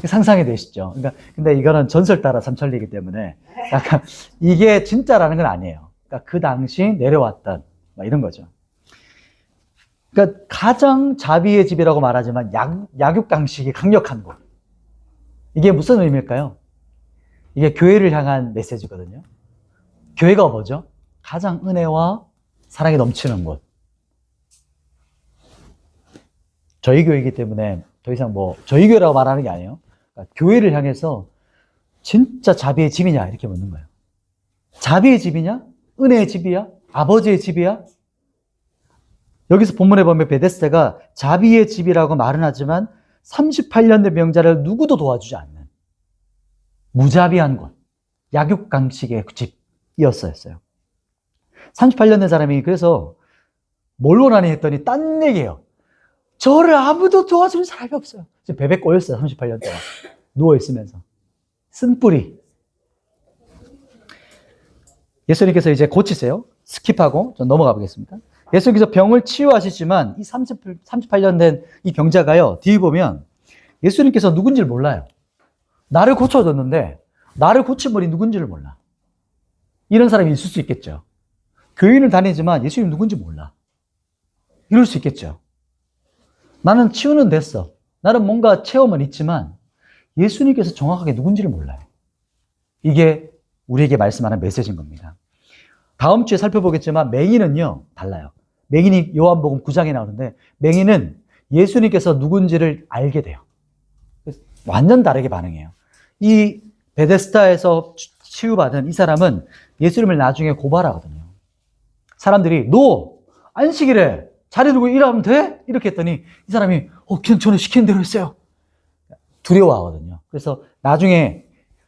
상상이 되시죠? 그러니까 근데 이거는 전설 따라 삼천리이기 때문에 약간 이게 진짜라는 건 아니에요. 그러니까 그 당시 내려왔던 이런 거죠. 그러니까 가장 자비의 집이라고 말하지만 약육강식이 강력한 곳. 이게 무슨 의미일까요? 이게 교회를 향한 메시지거든요. 교회가 뭐죠? 가장 은혜와 사랑이 넘치는 곳. 저희 교회이기 때문에 더 이상 저희 교회라고 말하는 게 아니에요. 그러니까 교회를 향해서 진짜 자비의 집이냐 이렇게 묻는 거예요. 자비의 집이냐? 은혜의 집이야? 아버지의 집이야? 여기서 본문에 보면 베데스다가 자비의 집이라고 말은 하지만 38년 된 병자를 누구도 도와주지 않는 무자비한 곳, 약육강식의 집이었어요. 38년 된 사람이 그래서 뭘 원하니 했더니 딴 얘기예요. 저를 아무도 도와주는 사람이 없어요. 지금 베베 꼬였어요. 38년 동안 누워있으면서 쓴뿌리. 예수님께서 이제 고치세요. 스킵하고 좀 넘어가 보겠습니다. 예수님께서 병을 치유하시지만 이 38년 된 이 병자가요, 뒤에 보면 예수님께서 누군지를 몰라요. 나를 고쳐줬는데 나를 고친 분이 누군지를 몰라. 이런 사람이 있을 수 있겠죠. 교인을 다니지만 예수님 누군지 몰라. 이럴 수 있겠죠. 나는 치유는 됐어. 나는 뭔가 체험은 있지만 예수님께서 정확하게 누군지를 몰라요. 이게 우리에게 말씀하는 메시지인 겁니다. 다음 주에 살펴보겠지만 맹인은요, 달라요. 맹인이 요한복음 9장에 나오는데 맹인은 예수님께서 누군지를 알게 돼요. 완전 다르게 반응해요. 이 베데스다에서 치유받은 이 사람은 예수님을 나중에 고발하거든요. 사람들이 너 안식일에 자리 두고 일하면 돼? 이렇게 했더니 이 사람이 그냥 저는 시키는 대로 했어요. 두려워하거든요. 그래서 나중에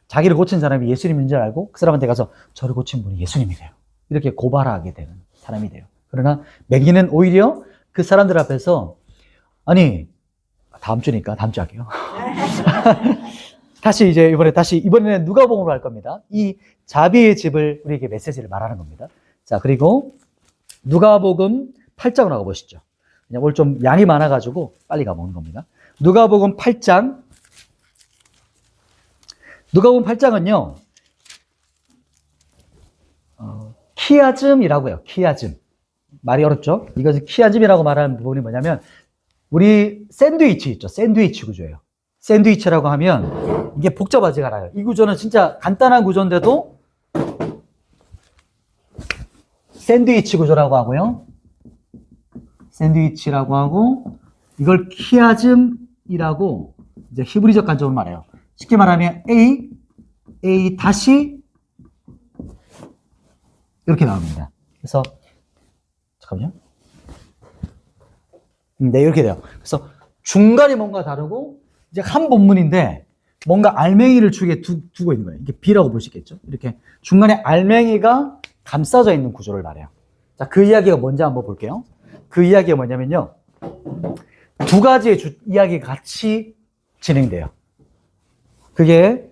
자기를 고친 사람이 예수님인 줄 알고 그 사람한테 가서 저를 고친 분이 예수님이래요. 이렇게 고발하게 되는 사람이 돼요. 그러나 맹인은 오히려 그 사람들 앞에서 아니 다음 주니까 다음 주 할게요. 이번에는 누가복음으로 할 겁니다. 이 자비의 집을 우리에게 메시지를 말하는 겁니다. 자, 그리고 누가복음 8장으로 가보시죠. 오늘 좀 양이 많아가지고 빨리 가보는 겁니다. 누가복음 8장. 누가복음 8장은요, 키아즘이라고 해요. 키아즘. 말이 어렵죠? 이것은 키아즘이라고 말하는 부분이 뭐냐면, 우리 샌드위치 있죠? 샌드위치 구조예요. 샌드위치라고 하면 이게 복잡하지가 않아요. 이 구조는 진짜 간단한 구조인데도 샌드위치 구조라고 하고요. 샌드위치라고 하고, 이걸 키아즘이라고 이제 히브리적 간접으로 말해요. 쉽게 말하면 A 다시 이렇게 나옵니다. 그래서 잠깐만요. 네, 이렇게 돼요. 그래서 중간이 뭔가 다르고 이제 한 본문인데 뭔가 알맹이를 두고 있는 거예요. 이게 B라고 볼 수 있겠죠. 이렇게 중간에 알맹이가 감싸져 있는 구조를 말해요. 자, 그 이야기가 뭔지 한번 볼게요. 그 이야기가 뭐냐면요, 두 가지의 이야기가 같이 진행돼요. 그게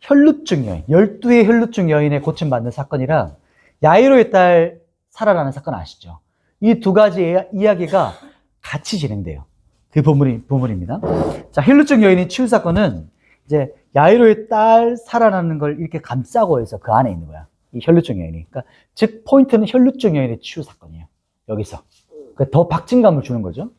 혈루증 여인, 12의 혈루증 여인의 고침받는 사건이랑 야이로의 딸 사라라는 사건 아시죠? 이 두 가지의 이야기가 같이 진행돼요. 그 부분입니다. 자, 혈루증 여인의 치유 사건은 이제 야이로의 딸 사라라는 걸 이렇게 감싸고 해서 그 안에 있는 거야. 이 혈루증 여인이. 그러니까 즉 포인트는 혈루증 여인의 치유 사건이에요. 여기서. 그러니까 더 박진감을 주는 거죠.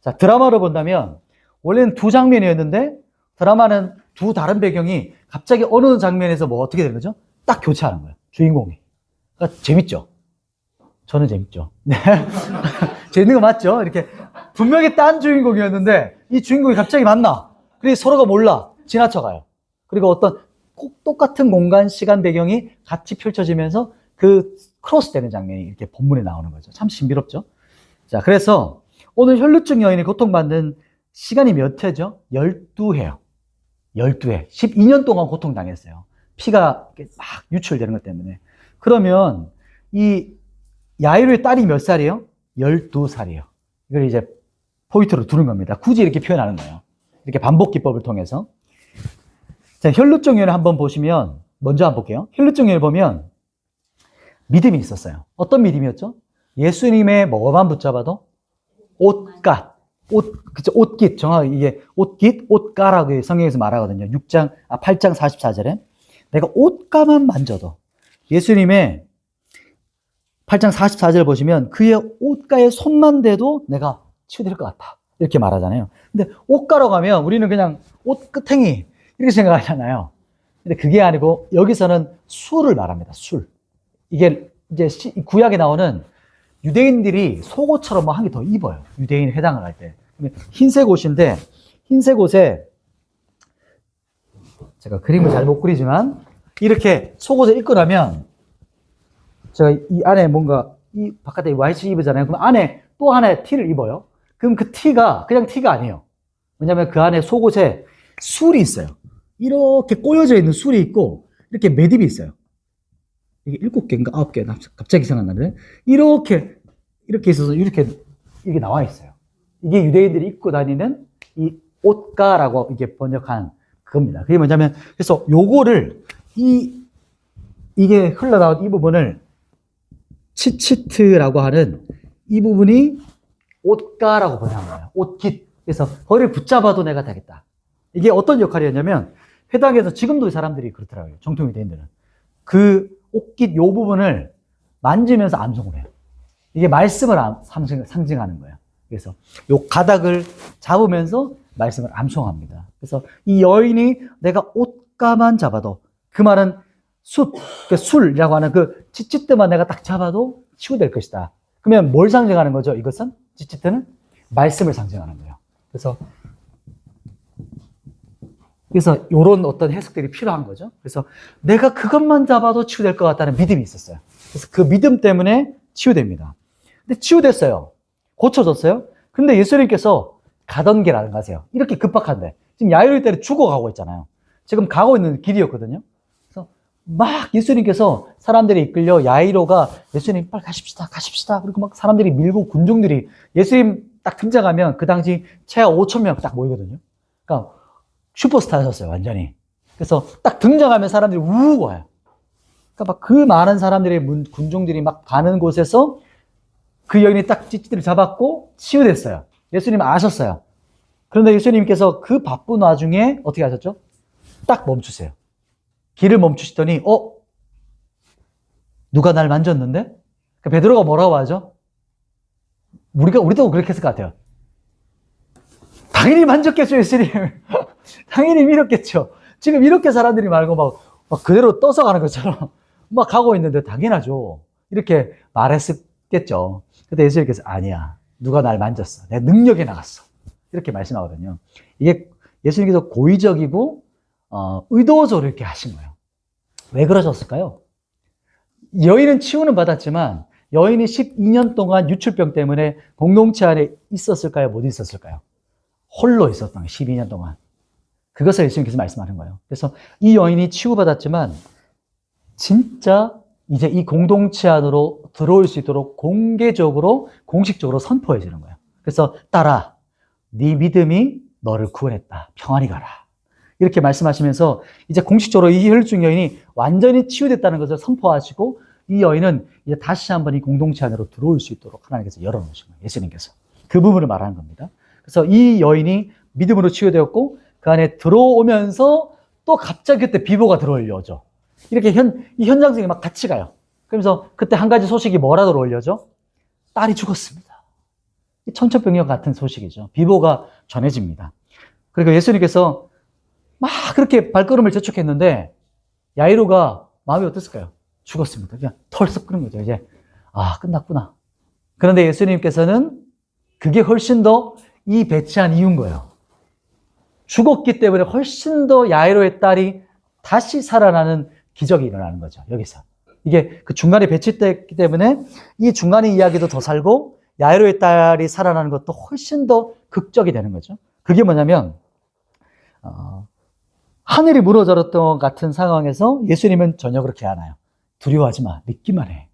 자, 드라마로 본다면 원래는 두 장면이었는데 드라마는 두 다른 배경이 갑자기 어느 장면에서 어떻게 되는 거죠? 딱 교체하는 거예요. 주인공이. 그러니까 재밌죠? 저는 재밌죠. 네. 재밌는 거 맞죠? 이렇게 분명히 딴 주인공이었는데 이 주인공이 갑자기 만나. 그래서 서로가 몰라. 지나쳐가요. 그리고 어떤 꼭 똑같은 공간, 시간 배경이 같이 펼쳐지면서 그 크로스 되는 장면이 이렇게 본문에 나오는 거죠. 참 신비롭죠? 자, 그래서 오늘 혈루증 여인이 고통받는 시간이 몇 회죠? 12회요. 12회. 12년 동안 고통당했어요. 피가 막 유출되는 것 때문에. 그러면 이 야이로의 딸이 몇 살이에요? 12살이에요. 이걸 이제 포인트로 두는 겁니다. 굳이 이렇게 표현하는 거예요. 이렇게 반복 기법을 통해서. 자, 혈루증 여인을 한번 보시면, 먼저 한번 볼게요. 혈루증 여인을 보면 믿음이 있었어요. 어떤 믿음이었죠? 예수님의 뭐만 붙잡아도 옷갓, 옷깃, 정확하게 이게 옷깃, 옷가라고 성경에서 말하거든요. 8장 44절에 내가 옷가만 만져도, 예수님의 8장 44절 보시면 그의 옷가에 손만 대도 내가 치유될 것 같아. 이렇게 말하잖아요. 근데 옷가라고 하면 우리는 그냥 옷 끝행이, 이렇게 생각하잖아요. 근데 그게 아니고 여기서는 술을 말합니다. 술. 이게 이제 구약에 나오는 유대인들이 속옷처럼 뭐 한 개 더 입어요. 유대인 회당을 할 때. 흰색 옷인데 흰색 옷에 제가 그림을 잘 못 그리지만 이렇게 속옷을 입고 나면 제가 이 안에 뭔가 이 바깥에 와이셔츠 입으잖아요. 그럼 안에 또 하나의 티를 입어요. 그럼 그 티가 그냥 티가 아니에요. 왜냐하면 그 안에 속옷에 술이 있어요. 이렇게 꼬여져 있는 술이 있고 이렇게 매듭이 있어요. 이게 7개인가 9개 갑자기 생각나는데 이렇게 있어서 이렇게 나와 있어요. 이게 유대인들이 입고 다니는 이 옷가라고 이게 번역한 그겁니다. 그게 뭐냐면 그래서 요거를 이게 흘러나온 이 부분을 치치트라고 하는 이 부분이 옷가라고 번역한 거예요. 옷깃. 그래서 허리를 붙잡아도 내가 되겠다. 이게 어떤 역할이었냐면 회당에서 지금도 사람들이 그렇더라고요. 정통 유대인들은. 그 옷깃 요 부분을 만지면서 암송을 해요. 이게 말씀을 상징하는 거예요. 그래서 요 가닥을 잡으면서 말씀을 암송합니다. 그래서 이 여인이 내가 옷가만 잡아도 그 말은 술이라고 하는 그 찌찌뜨만 내가 딱 잡아도 치유될 것이다. 그러면 뭘 상징하는 거죠? 이것은 찌찌뜨는 말씀을 상징하는 거예요. 그래서 이런 어떤 해석들이 필요한 거죠. 그래서 내가 그것만 잡아도 치유될 것 같다는 믿음이 있었어요. 그래서 그 믿음 때문에 치유됩니다. 근데 치유됐어요. 고쳐졌어요. 근데 예수님께서 가던 길 안 가세요. 이렇게 급박한데. 지금 야이로 때는 죽어가고 있잖아요. 지금 가고 있는 길이었거든요. 그래서 막 예수님께서 사람들이 이끌려 야이로가 예수님 빨리 가십시다. 그리고 막 사람들이 밀고 군중들이 예수님 딱 등장하면 그 당시 최하 5,000명 딱 모이거든요. 그러니까 슈퍼스타였어요, 완전히. 그래서 딱 등장하면 사람들이 우우고 와요. 그러니까 막 그 많은 사람들이 군중들이 막 가는 곳에서 그 여인이 딱 찌찌를 잡았고 치유됐어요. 예수님 아셨어요. 그런데 예수님께서 그 바쁜 와중에 어떻게 하셨죠? 딱 멈추세요. 길을 멈추시더니 누가 날 만졌는데? 베드로가 뭐라고 하죠? 우리도 그렇게 했을 것 같아요. 당연히 만졌겠죠, 예수님. 당연히 밀었겠죠. 지금 이렇게 사람들이 말고 막 그대로 떠서 가는 것처럼 막 가고 있는데 당연하죠. 이렇게 말했겠죠. 근데 예수님께서 아니야. 누가 날 만졌어. 내 능력이 나갔어. 이렇게 말씀하거든요. 이게 예수님께서 고의적이고 의도적으로 이렇게 하신 거예요. 왜 그러셨을까요? 여인은 치유는 받았지만 여인이 12년 동안 유출병 때문에 공동체 안에 있었을까요? 못 있었을까요? 홀로 있었던 거예요. 12년 동안. 그것을 예수님께서 말씀하는 거예요. 그래서 이 여인이 치유받았지만 진짜 이제 이 공동체 안으로 들어올 수 있도록 공개적으로 공식적으로 선포해지는 거예요. 그래서 딸아, 네 믿음이 너를 구원했다. 평안히 가라. 이렇게 말씀하시면서 이제 공식적으로 이 혈증 여인이 완전히 치유됐다는 것을 선포하시고 이 여인은 이제 다시 한번 이 공동체 안으로 들어올 수 있도록 하나님께서 열어놓으신 거예요. 예수님께서. 그 부분을 말하는 겁니다. 그래서 이 여인이 믿음으로 치유되었고 그 안에 들어오면서 또 갑자기 그때 비보가 들어올려져. 이렇게 이 현장성이 막 같이 가요. 그러면서 그때 한 가지 소식이 뭐라 들어올려져? 딸이 죽었습니다. 천천병력 같은 소식이죠. 비보가 전해집니다. 그리고 예수님께서 막 그렇게 발걸음을 재촉했는데 야이로가 마음이 어땠을까요? 죽었습니다. 그냥 털썩 끄는 거죠. 이제 끝났구나. 그런데 예수님께서는 그게 훨씬 더 이 배치한 이유인 거예요. 죽었기 때문에 훨씬 더 야이로의 딸이 다시 살아나는 기적이 일어나는 거죠. 여기서. 이게 그 중간에 배치됐기 때문에 이 중간의 이야기도 더 살고 야이로의 딸이 살아나는 것도 훨씬 더 극적이 되는 거죠. 그게 뭐냐면 하늘이 무너졌던 것 같은 상황에서 예수님은 전혀 그렇게 안 와요. 두려워하지 마. 믿기만 해.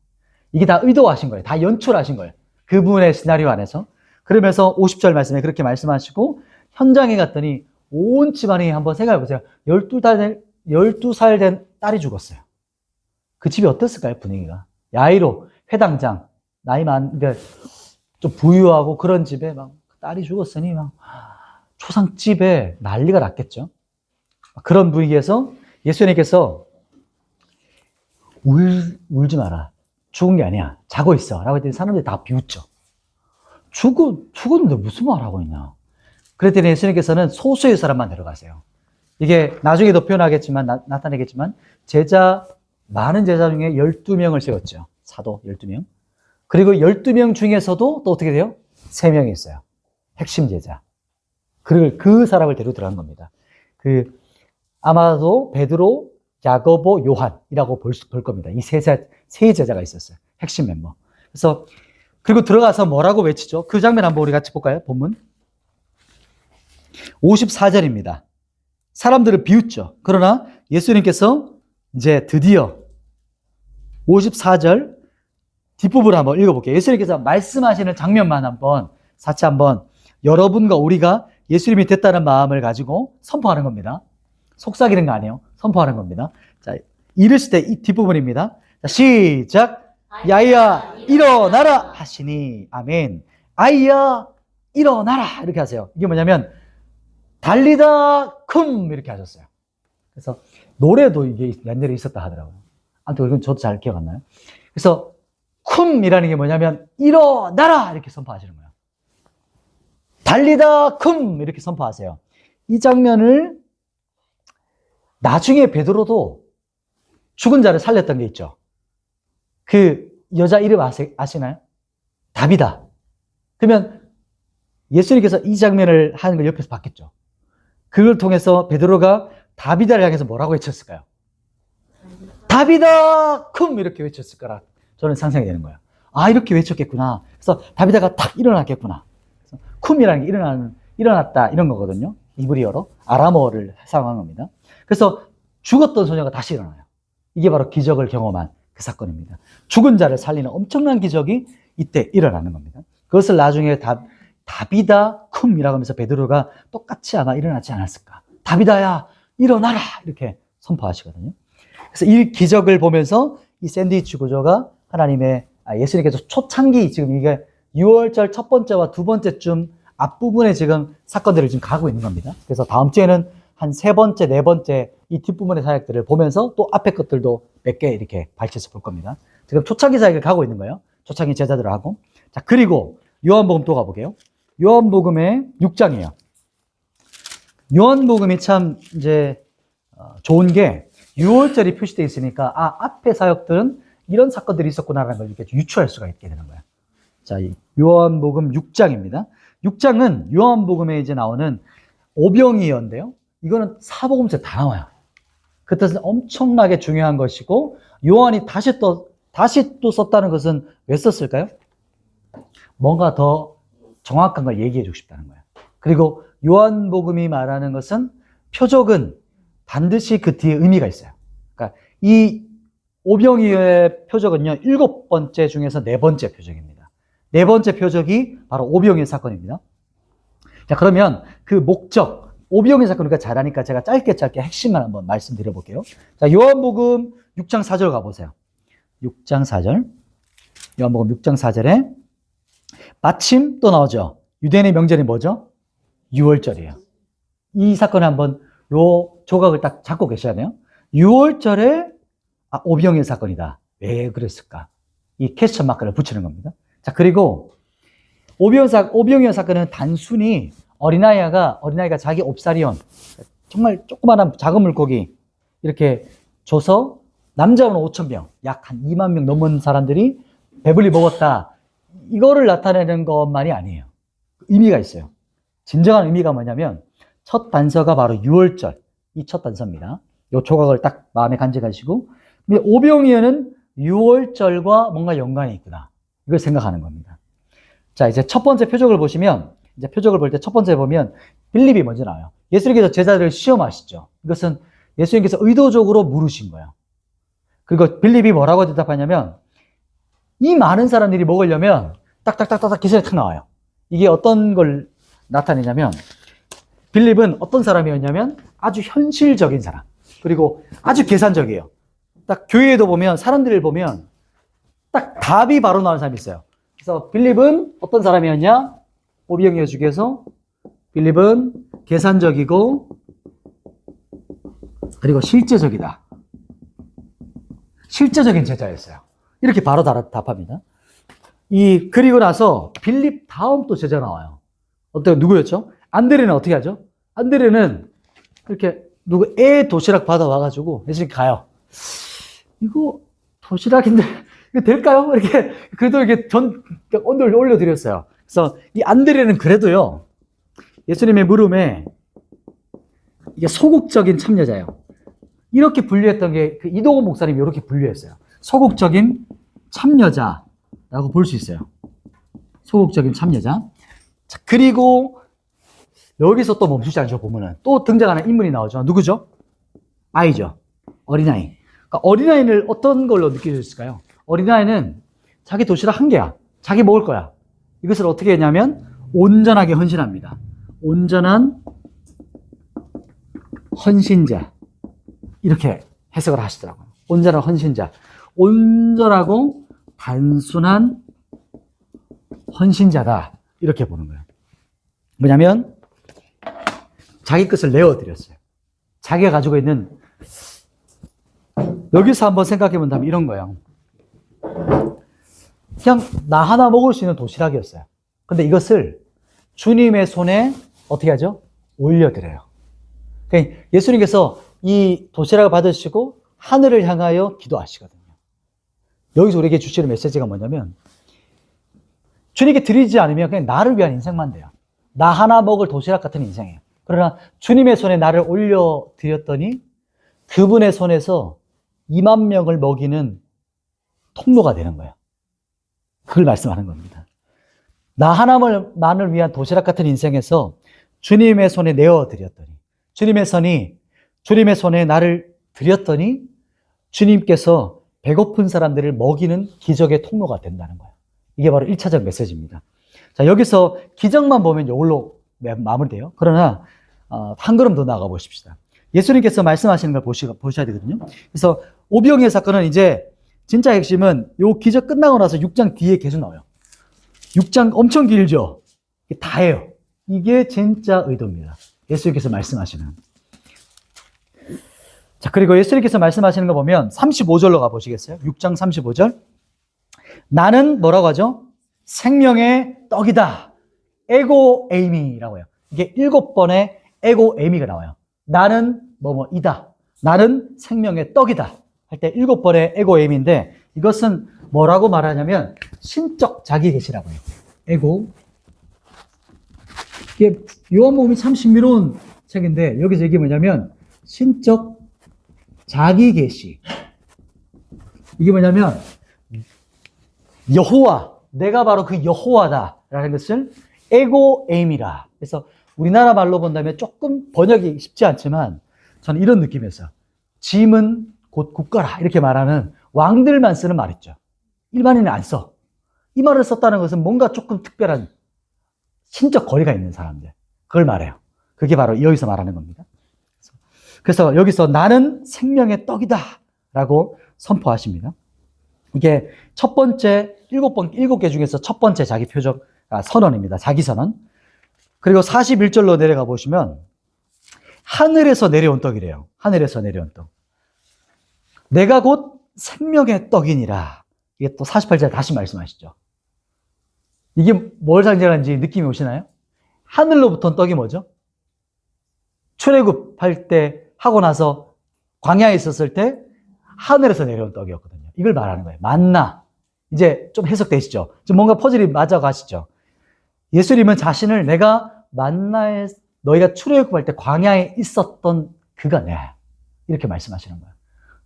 이게 다 의도하신 거예요. 다 연출하신 거예요. 그분의 시나리오 안에서. 그러면서 50절 말씀에 그렇게 말씀하시고 현장에 갔더니 온 집안이 한번 생각해 보세요. 12살 된 딸이 죽었어요. 그 집이 어땠을까요? 분위기가. 야이로, 회당장, 그러니까 좀 부유하고 그런 집에 막 딸이 죽었으니 막 초상집에 난리가 났겠죠. 그런 분위기에서 예수님께서 울지 마라. 죽은 게 아니야. 자고 있어. 라고 했더니 사람들이 다 비웃죠. 죽었는데 무슨 말 하고 있냐. 그랬더니 예수님께서는 소수의 사람만 데려가세요. 이게 나중에도 표현하겠지만, 나타내겠지만, 많은 제자 중에 12명을 세웠죠. 사도 12명. 그리고 12명 중에서도 또 어떻게 돼요? 3명이 있어요. 핵심 제자. 그 사람을 데리고 들어간 겁니다. 아마도 베드로, 야고보, 요한이라고 볼 겁니다. 이 세 제자가 있었어요. 핵심 멤버. 그래서, 그리고 들어가서 뭐라고 외치죠? 그 장면 한번 우리 같이 볼까요? 본문. 54절입니다. 사람들을 비웃죠. 그러나 예수님께서 이제 드디어 54절 뒷부분을 한번 읽어볼게요. 예수님께서 말씀하시는 장면만 한번 여러분과 우리가 예수님이 됐다는 마음을 가지고 선포하는 겁니다. 속삭이는 거 아니에요. 선포하는 겁니다. 자, 이르실 때 이 뒷부분입니다. 자, 시작. 야이야 일어나라 하시니 아멘. 아이야 일어나라 이렇게 하세요. 이게 뭐냐면 달리다 쿰 이렇게 하셨어요. 그래서 노래도 이게 옛날에 있었다 하더라고요. 아무튼 이건 저도 잘 기억 안 나요. 그래서 쿰이라는 게 뭐냐면 일어나라 이렇게 선포하시는 거예요. 달리다 쿰 이렇게 선포하세요. 이 장면을 나중에 베드로도 죽은 자를 살렸던 게 있죠. 그 여자 이름 아시나요? 다비다. 그러면 예수님께서 이 장면을 하는 걸 옆에서 봤겠죠. 그걸 통해서 베드로가 다비다를 향해서 뭐라고 외쳤을까요? 다비다 쿰 이렇게 외쳤을 거라 저는 상상이 되는 거예요. 아, 이렇게 외쳤겠구나. 그래서 다비다가 탁 일어났겠구나. 그래서 쿰이라는 게 일어났다 이런 거거든요. 이브리어로 아람어를 사용한 겁니다. 그래서 죽었던 소녀가 다시 일어나요. 이게 바로 기적을 경험한 그 사건입니다. 죽은 자를 살리는 엄청난 기적이 이때 일어나는 겁니다. 그것을 나중에 다비다 쿰이라고 하면서 베드로가 똑같이 아마 일어나지 않았을까. 다비다야 일어나라 이렇게 선포하시거든요. 그래서 이 기적을 보면서 이 샌드위치 구조가 예수님께서 초창기 지금 이게 6월절 첫 번째와 두 번째쯤 앞부분에 지금 사건들을 지금 가고 있는 겁니다. 그래서 다음 주에는 한 세 번째, 네 번째 이 뒷부분의 사역들을 보면서 또 앞에 것들도 몇 개 이렇게 발췌해서 볼 겁니다. 지금 초창기 사역을 가고 있는 거예요. 초창기 제자들하고. 자, 그리고 요한복음 또 가볼게요. 요한복음의 6장이에요. 요한복음이 참 이제 좋은 게 6월절이 표시되어 있으니까 앞에 사역들은 이런 사건들이 있었구나라는 걸 이렇게 유추할 수가 있게 되는 거예요. 자, 이 요한복음 6장입니다. 6장은 요한복음에 이제 나오는 오병이어인데요. 이거는 사복음서에 다 나와요. 그 뜻은 엄청나게 중요한 것이고 요한이 다시 또 썼다는 것은 왜 썼을까요? 뭔가 더 정확한 걸 얘기해 주고 싶다는 거예요. 그리고 요한복음이 말하는 것은 표적은 반드시 그 뒤에 의미가 있어요. 그러니까 이 오병이어의 표적은요, 7번째 중에서 4번째 표적입니다. 4번째 표적이 바로 오병이어 사건입니다. 자, 그러면 그 목적, 오병이어 사건 우리가 잘하니까 제가 짧게 핵심만 한번 말씀드려 볼게요. 자, 요한복음 6장 4절 가보세요. 6장 4절. 요한복음 6장 4절에 마침 또 나오죠. 유대인의 명절이 뭐죠? 6월절이에요. 이 사건을 한번 요 조각을 딱 잡고 계셔야 돼요. 6월절에 오병이어 사건이다. 왜 그랬을까? 이 퀘스천 마크를 붙이는 겁니다. 자, 그리고 오병이어 사건은 단순히 어린아이가 자기 옵사리온, 정말 조그마한 작은 물고기 이렇게 줘서 남자는 5,000명, 약 한 2만 명 넘는 사람들이 배불리 먹었다. 이거를 나타내는 것만이 아니에요. 의미가 있어요. 진정한 의미가 뭐냐면 첫 단서가 바로 6월절, 이 첫 단서입니다. 이 조각을 딱 마음에 간직하시고, 근데 오병이어는 6월절과 뭔가 연관이 있구나. 이걸 생각하는 겁니다. 자, 이제 첫 번째 표적을 보시면, 이제 표적을 볼 때 첫 번째 보면 빌립이 먼저 나와요. 예수님께서 제자들을 시험하시죠. 이것은 예수님께서 의도적으로 물으신 거예요. 그리고 빌립이 뭐라고 대답하냐면, 이 많은 사람들이 먹으려면 딱딱딱딱 기술이 탁 나와요. 이게 어떤 걸 나타내냐면, 빌립은 어떤 사람이었냐면 아주 현실적인 사람, 그리고 아주 계산적이에요. 딱 교회에도 보면, 사람들을 보면 딱 답이 바로 나오는 사람이 있어요. 그래서 빌립은 어떤 사람이었냐? 오병이어 중에서 빌립은 계산적이고 그리고 실제적이다. 실제적인 제자였어요. 이렇게 바로 답합니다. 그리고 나서 빌립 다음 또 제자 나와요. 누구였죠? 안드레는 어떻게 하죠? 안드레는 이렇게 누구 애 도시락 받아와가지고 예수님 가요. 이거 도시락인데 이거 될까요? 이렇게 그래도 이렇게 온도를 올려드렸어요. 그래서 이 안드레는 그래도요 예수님의 물음에 이게 소극적인 참여자예요. 이렇게 분류했던 게 그 이동호 목사님이 이렇게 분류했어요. 소극적인 참여자라고 볼 수 있어요. 소극적인 참여자. 자, 그리고 여기서 또 멈추지 않죠. 보면은 또 등장하는 인물이 나오죠. 누구죠? 아이죠. 어린아이. 그러니까 어린아이를 어떤 걸로 느끼셨을까요? 어린아이는 자기 도시락 한 개야. 자기 먹을 거야. 이것을 어떻게 했냐면 온전하게 헌신합니다. 온전한 헌신자. 이렇게 해석을 하시더라고요. 온전한 헌신자. 온전하고 단순한 헌신자다. 이렇게 보는 거예요. 뭐냐면 자기 것을 내어드렸어요. 자기가 가지고 있는 여기서 한번 생각해 본다면 이런 거예요. 그냥 나 하나 먹을 수 있는 도시락이었어요. 근데 이것을 주님의 손에 어떻게 하죠? 올려드려요. 그러니까 예수님께서 이 도시락을 받으시고 하늘을 향하여 기도하시거든요. 여기서 우리에게 주시는 메시지가 뭐냐면 주님께 드리지 않으면 그냥 나를 위한 인생만 돼요. 나 하나 먹을 도시락 같은 인생이에요. 그러나 주님의 손에 나를 올려드렸더니 그분의 손에서 2만 명을 먹이는 통로가 되는 거예요. 그걸 말씀하는 겁니다. 나 하나만을 위한 도시락 같은 인생에서 주님의 손에 내어드렸더니 주님의 손에 나를 드렸더니 주님께서 배고픈 사람들을 먹이는 기적의 통로가 된다는 거예요. 이게 바로 1차적 메시지입니다. 자, 여기서 기적만 보면 이걸로 마무리돼요. 그러나 한 걸음 더 나아가 보십시다. 예수님께서 말씀하시는 걸 보셔야 되거든요. 그래서 오병이의 사건은 이제 진짜 핵심은 요 기적 끝나고 나서 6장 뒤에 계속 나와요. 6장 엄청 길죠? 다예요. 이게 진짜 의도입니다. 예수님께서 말씀하시는. 자, 그리고 예수님께서 말씀하시는 거 보면 35절로 가보시겠어요? 6장 35절. 나는 뭐라고 하죠? 생명의 떡이다. 에고 에이미라고 해요. 이게 7번의 에고 에이미가 나와요. 나는 뭐뭐이다. 나는 생명의 떡이다. 할 때 7번의 에고 에이미인데 이것은 뭐라고 말하냐면 신적 자기 계시라고 해요. 에고. 이게 요한복음이 참 신비로운 책인데 여기서 이게 뭐냐면 신적 자기 계시. 이게 뭐냐면 여호와, 내가 바로 그 여호와다라는 것을 에고 에임이라. 그래서 우리나라 말로 본다면 조금 번역이 쉽지 않지만 저는 이런 느낌이었어요. 짐은 곧 국가라 이렇게 말하는 왕들만 쓰는 말 있죠. 일반인은 안 써. 이 말을 썼다는 것은 뭔가 조금 특별한 신적 거리가 있는 사람들. 그걸 말해요. 그게 바로 여기서 말하는 겁니다. 그래서 여기서 나는 생명의 떡이다 라고 선포하십니다. 이게 첫 번째 7개 중에서 첫 번째 자기 표적 선언입니다. 자기 선언. 그리고 41절로 내려가 보시면 하늘에서 내려온 떡이래요. 하늘에서 내려온 떡. 내가 곧 생명의 떡이니라. 이게 또 48절 다시 말씀하시죠. 이게 뭘 상징하는지 느낌이 오시나요? 하늘로부터 온 떡이 뭐죠? 출애굽할 때 하고 나서 광야에 있었을 때 하늘에서 내려온 떡이었거든요. 이걸 말하는 거예요. 만나. 이제 좀 해석되시죠? 좀 뭔가 퍼즐이 맞아가시죠? 예수님은 자신을 내가 만나에 너희가 출애굽할 때 광야에 있었던 그가 내 이렇게 말씀하시는 거예요.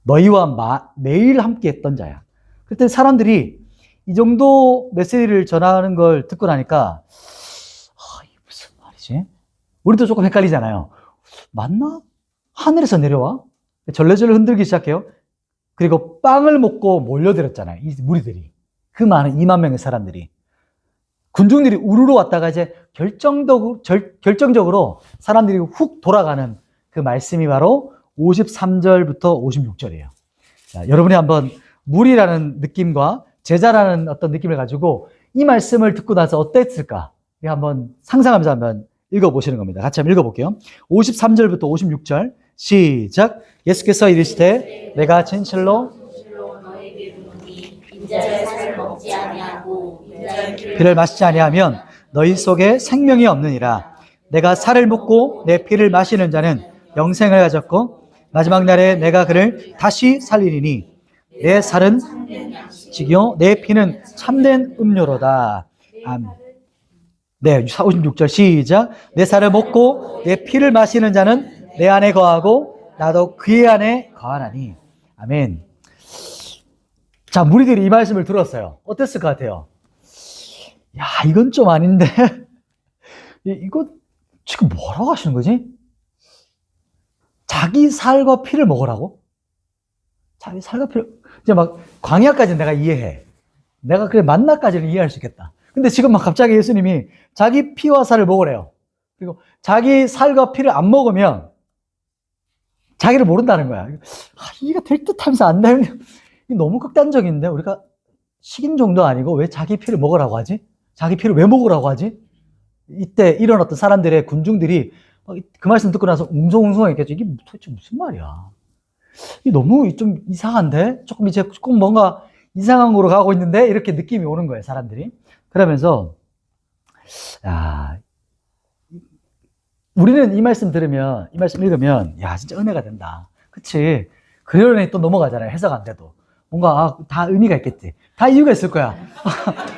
너희와 매일 함께 했던 자야. 그때 사람들이 이 정도 메시지를 전하는 걸 듣고 나니까 이게 무슨 말이지? 우리도 조금 헷갈리잖아요. 맞나? 하늘에서 내려와? 절레절레 흔들기 시작해요. 그리고 빵을 먹고 몰려들었잖아요. 이 무리들이. 그 많은 2만 명의 사람들이. 군중들이 우르르 왔다가 이제 결정적으로 사람들이 훅 돌아가는 그 말씀이 바로 53절부터 56절이에요. 자, 여러분이 한번 무리라는 느낌과 제자라는 어떤 느낌을 가지고 이 말씀을 듣고 나서 어땠을까? 한번 상상하면서 한번 읽어보시는 겁니다. 같이 한번 읽어볼게요. 53절부터 56절 시작. 예수께서 이르시되 내가 진실로 인자의 살을 먹지 아니하고 인자의 피를 마시지 아니하면 너희 속에 생명이 없느니라. 내가 살을 먹고 내 피를 마시는 자는 영생을 가졌고 마지막 날에 내가 그를 다시 살리리니 내 살은 지기요 내 피는 참된 음료로다. 아멘. 네, 56절 시작. 내 살을 먹고 내 피를 마시는 자는 내 안에 거하고 나도 그의 안에 거하나니. 아멘. 자, 무리들이 이 말씀을 들었어요. 어땠을 것 같아요? 야, 이건 좀 아닌데. 이거 지금 뭐라고 하시는 거지? 자기 살과 피를 먹으라고? 자기 살과 피를, 이제 막 광야까지는 내가 이해해. 내가 그래 만나까지는 이해할 수 있겠다. 근데 지금 막 갑자기 예수님이 자기 피와 살을 먹으래요. 그리고 자기 살과 피를 안 먹으면 자기를 모른다는 거야. 이게 될 듯 하면서 안 되면 너무 극단적인데 우리가 식인종도 아니고 왜 자기 피를 먹으라고 하지? 자기 피를 왜 먹으라고 하지? 이때 일어났던 사람들의 군중들이 그 말씀 듣고 나서 웅성웅성했겠죠. 이게 도대체 무슨 말이야? 이게 너무 좀 이상한데? 조금 이제 조금 뭔가 이상한 거로 가고 있는데? 이렇게 느낌이 오는 거예요, 사람들이. 그러면서, 야, 우리는 이 말씀 들으면, 이 말씀 읽으면, 야, 진짜 은혜가 된다. 그치? 그러려니 또 넘어가잖아요. 해석 안 돼도. 뭔가, 다 의미가 있겠지. 다 이유가 있을 거야.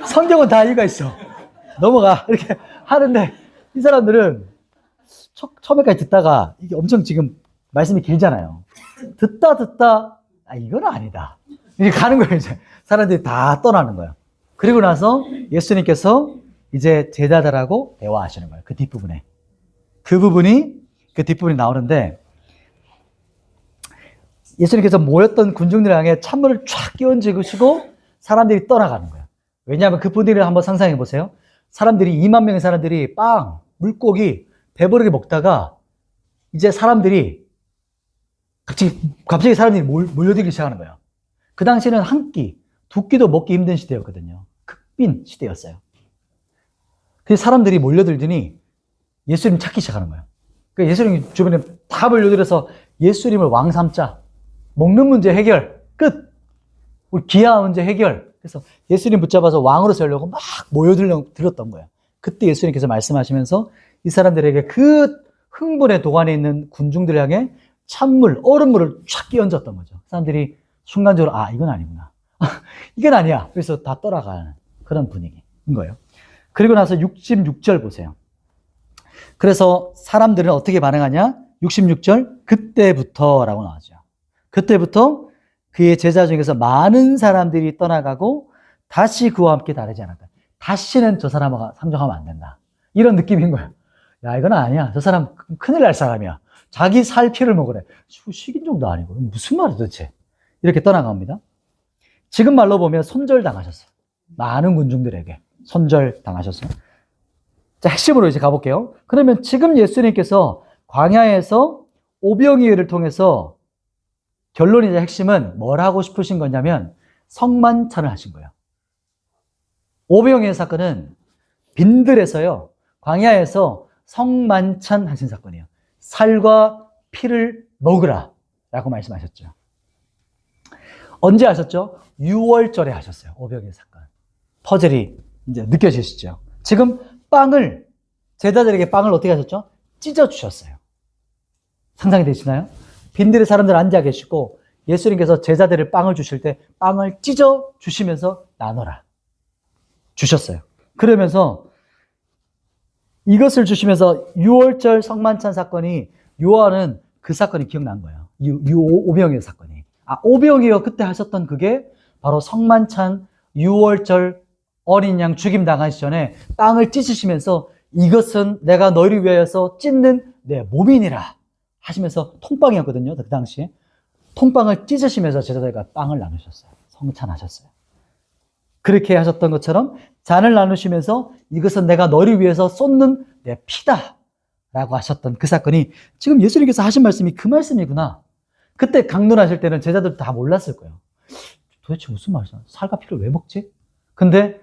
성경은 다 이유가 있어. 넘어가. 이렇게 하는데, 이 사람들은 처음에까지 듣다가, 이게 엄청 지금 말씀이 길잖아요. 듣다, 이건 아니다. 이렇게 가는 거예요, 이제. 사람들이 다 떠나는 거예요. 그리고 나서 예수님께서 이제 제자들하고 대화하시는 거예요. 그 뒷부분에. 그 뒷부분이 나오는데, 예수님께서 모였던 군중들 향해 찬물을 쫙 끼얹으시고 사람들이 떠나가는 거예요. 왜냐하면 그 분위기를 한번 상상해 보세요. 사람들이 2만 명의 사람들이 빵, 물고기, 배부르게 먹다가 이제 사람들이 갑자기 사람들이 몰려들기 시작하는 거예요. 그 당시에는 한 끼, 두 끼도 먹기 힘든 시대였거든요. 극빈 시대였어요. 그래서 사람들이 몰려들더니 예수님 찾기 시작하는 거예요. 그러니까 예수님 주변에 다 몰려들어서 예수님을 왕 삼자. 먹는 문제 해결. 끝. 우리 기아 문제 해결. 그래서 예수님 붙잡아서 왕으로 세우려고 막 모여들었던 거예요. 그때 예수님께서 말씀하시면서 이 사람들에게 그 흥분의 도가니에 있는 군중들을 향해 찬물, 얼음물을 쫙 끼얹었던 거죠. 사람들이 순간적으로 이건 아니구나. 이건 아니야. 그래서 다 떠나가는 그런 분위기인 거예요. 그리고 나서 66절 보세요. 그래서 사람들은 어떻게 반응하냐? 66절 그때부터라고 나오죠. 그때부터 그의 제자 중에서 많은 사람들이 떠나가고 다시 그와 함께 다르지 않았다. 다시는 저 사람과 상종하면 안 된다. 이런 느낌인 거예요. 야, 이건 아니야. 저 사람 큰일 날 사람이야. 자기 살 피를 먹으래. 식인종도 아니고 무슨 말이야 도대체. 이렇게 떠나갑니다. 지금 말로 보면 손절당하셨어요. 많은 군중들에게 손절당하셨어요. 자, 핵심으로 이제 가볼게요. 그러면 지금 예수님께서 광야에서 오병이어를 통해서 결론이자 핵심은 뭘 하고 싶으신 거냐면 성만찬을 하신 거예요. 오병이어 사건은 빈들에서요, 광야에서 성만찬 하신 사건이에요. 살과 피를 먹으라 라고 말씀하셨죠. 언제 하셨죠? 6월절에 하셨어요. 오병이어 사건. 퍼즐이 이제 느껴지시죠? 지금 제자들에게 빵을 어떻게 하셨죠? 찢어주셨어요. 상상이 되시나요? 빈들의 사람들 앉아 계시고 예수님께서 제자들을 빵을 주실 때 빵을 찢어 주시면서 나눠라 주셨어요. 그러면서 이것을 주시면서 6월절 성만찬 사건이, 요한은 그 사건이 기억난 거예요. 오병이어 사건이. 오병이어 그때 하셨던 그게 바로 성만찬 6월절 어린 양 죽임 당하기 전에 빵을 찢으시면서 이것은 내가 너희를 위하여서 찢는 내 몸이니라 하시면서 통빵이었거든요. 그 당시에. 통빵을 찢으시면서 제자들과 빵을 나누셨어요. 성찬하셨어요. 그렇게 하셨던 것처럼 잔을 나누시면서 이것은 내가 너희를 위해서 쏟는 내 피다 라고 하셨던 그 사건이 지금 예수님께서 하신 말씀이 그 말씀이구나. 그때 강론하실 때는 제자들 다 몰랐을 거예요. 도대체 무슨 말이야? 살과 피를 왜 먹지? 근데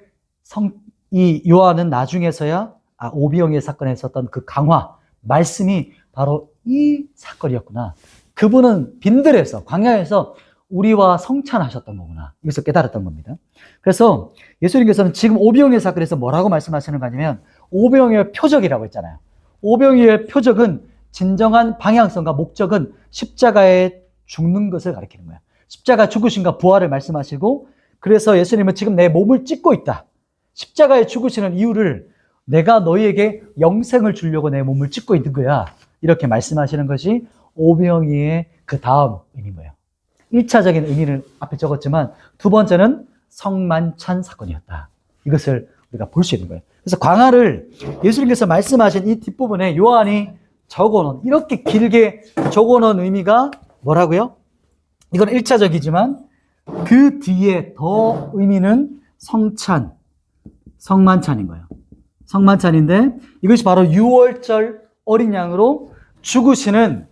이 요한은 나중에서야 오병이어 사건에 있었던 그 강화 말씀이 바로 이 사건이었구나. 그분은 빈들에서 광야에서 우리와 성찬하셨던 거구나. 여기서 깨달았던 겁니다. 그래서 예수님께서는 지금 오병이어 사건에서 뭐라고 말씀하시는 거 아니면 오병이어 표적이라고 했잖아요. 오병이어의 표적은 진정한 방향성과 목적은 십자가에 죽는 것을 가리키는 거야. 십자가 죽으심과 부활을 말씀하시고, 그래서 예수님은 지금 내 몸을 찢고 있다. 십자가에 죽으시는 이유를 내가 너희에게 영생을 주려고 내 몸을 찢고 있는 거야. 이렇게 말씀하시는 것이 오병이의 그 다음 의미인 거예요. 1차적인 의미를 앞에 적었지만 두 번째는 성만찬 사건이었다. 이것을 우리가 볼 수 있는 거예요. 그래서 광화를 예수님께서 말씀하신 이 뒷부분에 요한이 적어놓은, 이렇게 길게 적어놓은 의미가 뭐라고요? 이건 1차적이지만 그 뒤에 더 의미는 성찬, 성만찬인 거예요. 성만찬인데 이것이 바로 유월절 어린 양으로 죽으시는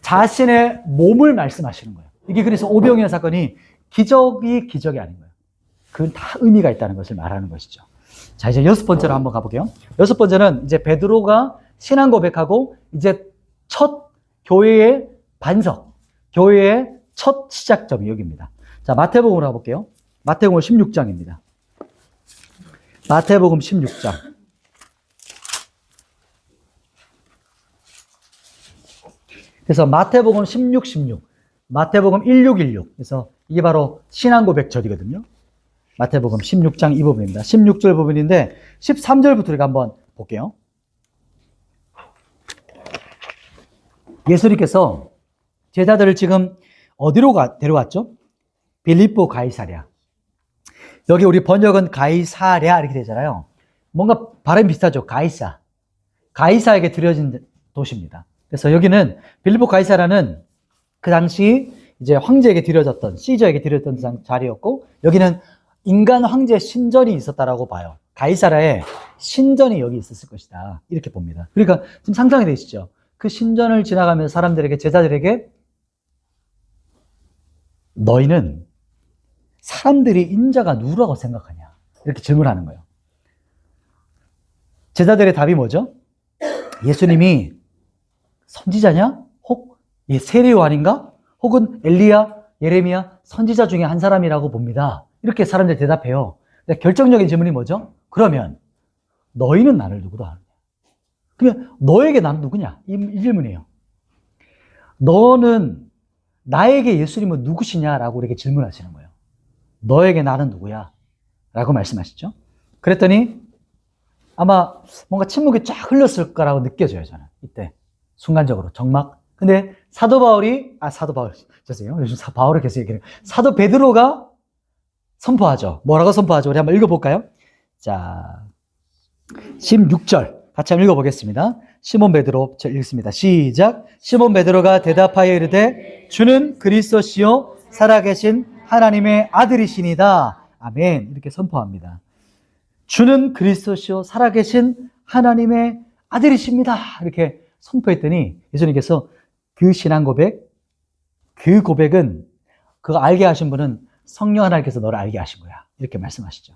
자신의 몸을 말씀하시는 거예요. 이게 그래서 오병이어 사건이 기적이 아닌 거예요. 그건 다 의미가 있다는 것을 말하는 것이죠. 자, 이제 6번째로 한번 가볼게요. 6번째는 이제 베드로가 신앙 고백하고 이제 첫 교회의 반석, 교회의 첫 시작점이 여기입니다. 자, 마태복음으로 가볼게요. 마태복음 16장입니다. 마태복음 16장. 그래서 마태복음 16, 16, 마태복음 16, 16. 그래서 이게 바로 신앙 고백절이거든요. 마태복음 16장 이 부분입니다. 16절 부분인데 13절부터 우리가 한번 볼게요. 예수님께서 제자들을 지금 어디로 데려왔죠? 빌립보 가이사랴. 여기 우리 번역은 가이사랴 이렇게 되잖아요. 뭔가 발음이 비슷하죠. 가이사에게 드려진 도시입니다. 그래서 여기는 빌립보 가이사랴는 그 당시 이제 황제에게 드려졌던, 시저에게 드려졌던 자리였고, 여기는 인간 황제 신전이 있었다라고 봐요. 가이사랴에 신전이 여기 있었을 것이다. 이렇게 봅니다. 그러니까 지금 상상이 되시죠? 그 신전을 지나가면서 사람들에게, 제자들에게 너희는 사람들이 인자가 누구라고 생각하냐? 이렇게 질문하는 거예요. 제자들의 답이 뭐죠? 예수님이 선지자냐? 혹 세례 요한인가? 혹은 엘리야, 예레미야, 선지자 중에 한 사람이라고 봅니다. 이렇게 사람들이 대답해요. 근데 결정적인 질문이 뭐죠? 그러면 너희는 나를 누구로 아느냐? 그러면 너에게 나는 누구냐? 이 질문이에요. 너는 나에게 예수님은 누구시냐라고 이렇게 질문하시는 거예요. 너에게 나는 누구야? 라고 말씀하시죠. 그랬더니 아마 뭔가 침묵이 쫙 흘렀을 거라고 느껴져요, 저는. 이때. 순간적으로. 정막. 근데 사도 바울이, 죄송해요. 요즘 바울을 계속 얘기해요. 사도 베드로가 선포하죠. 뭐라고 선포하죠? 우리 한번 읽어볼까요? 자, 16절. 같이 한번 읽어보겠습니다. 시몬 베드로, 저 읽습니다. 시작. 시몬 베드로가 대답하여 이르되 주는 그리스도시요 살아계신 하나님의 아들이시니다. 아멘. 이렇게 선포합니다. 주는 그리스도시요 살아계신 하나님의 아들이십니다. 이렇게 선포했더니 예수님께서 그 신앙 고백, 그 고백은 그거 알게 하신 분은 성령 하나님께서 너를 알게 하신 거야. 이렇게 말씀하시죠.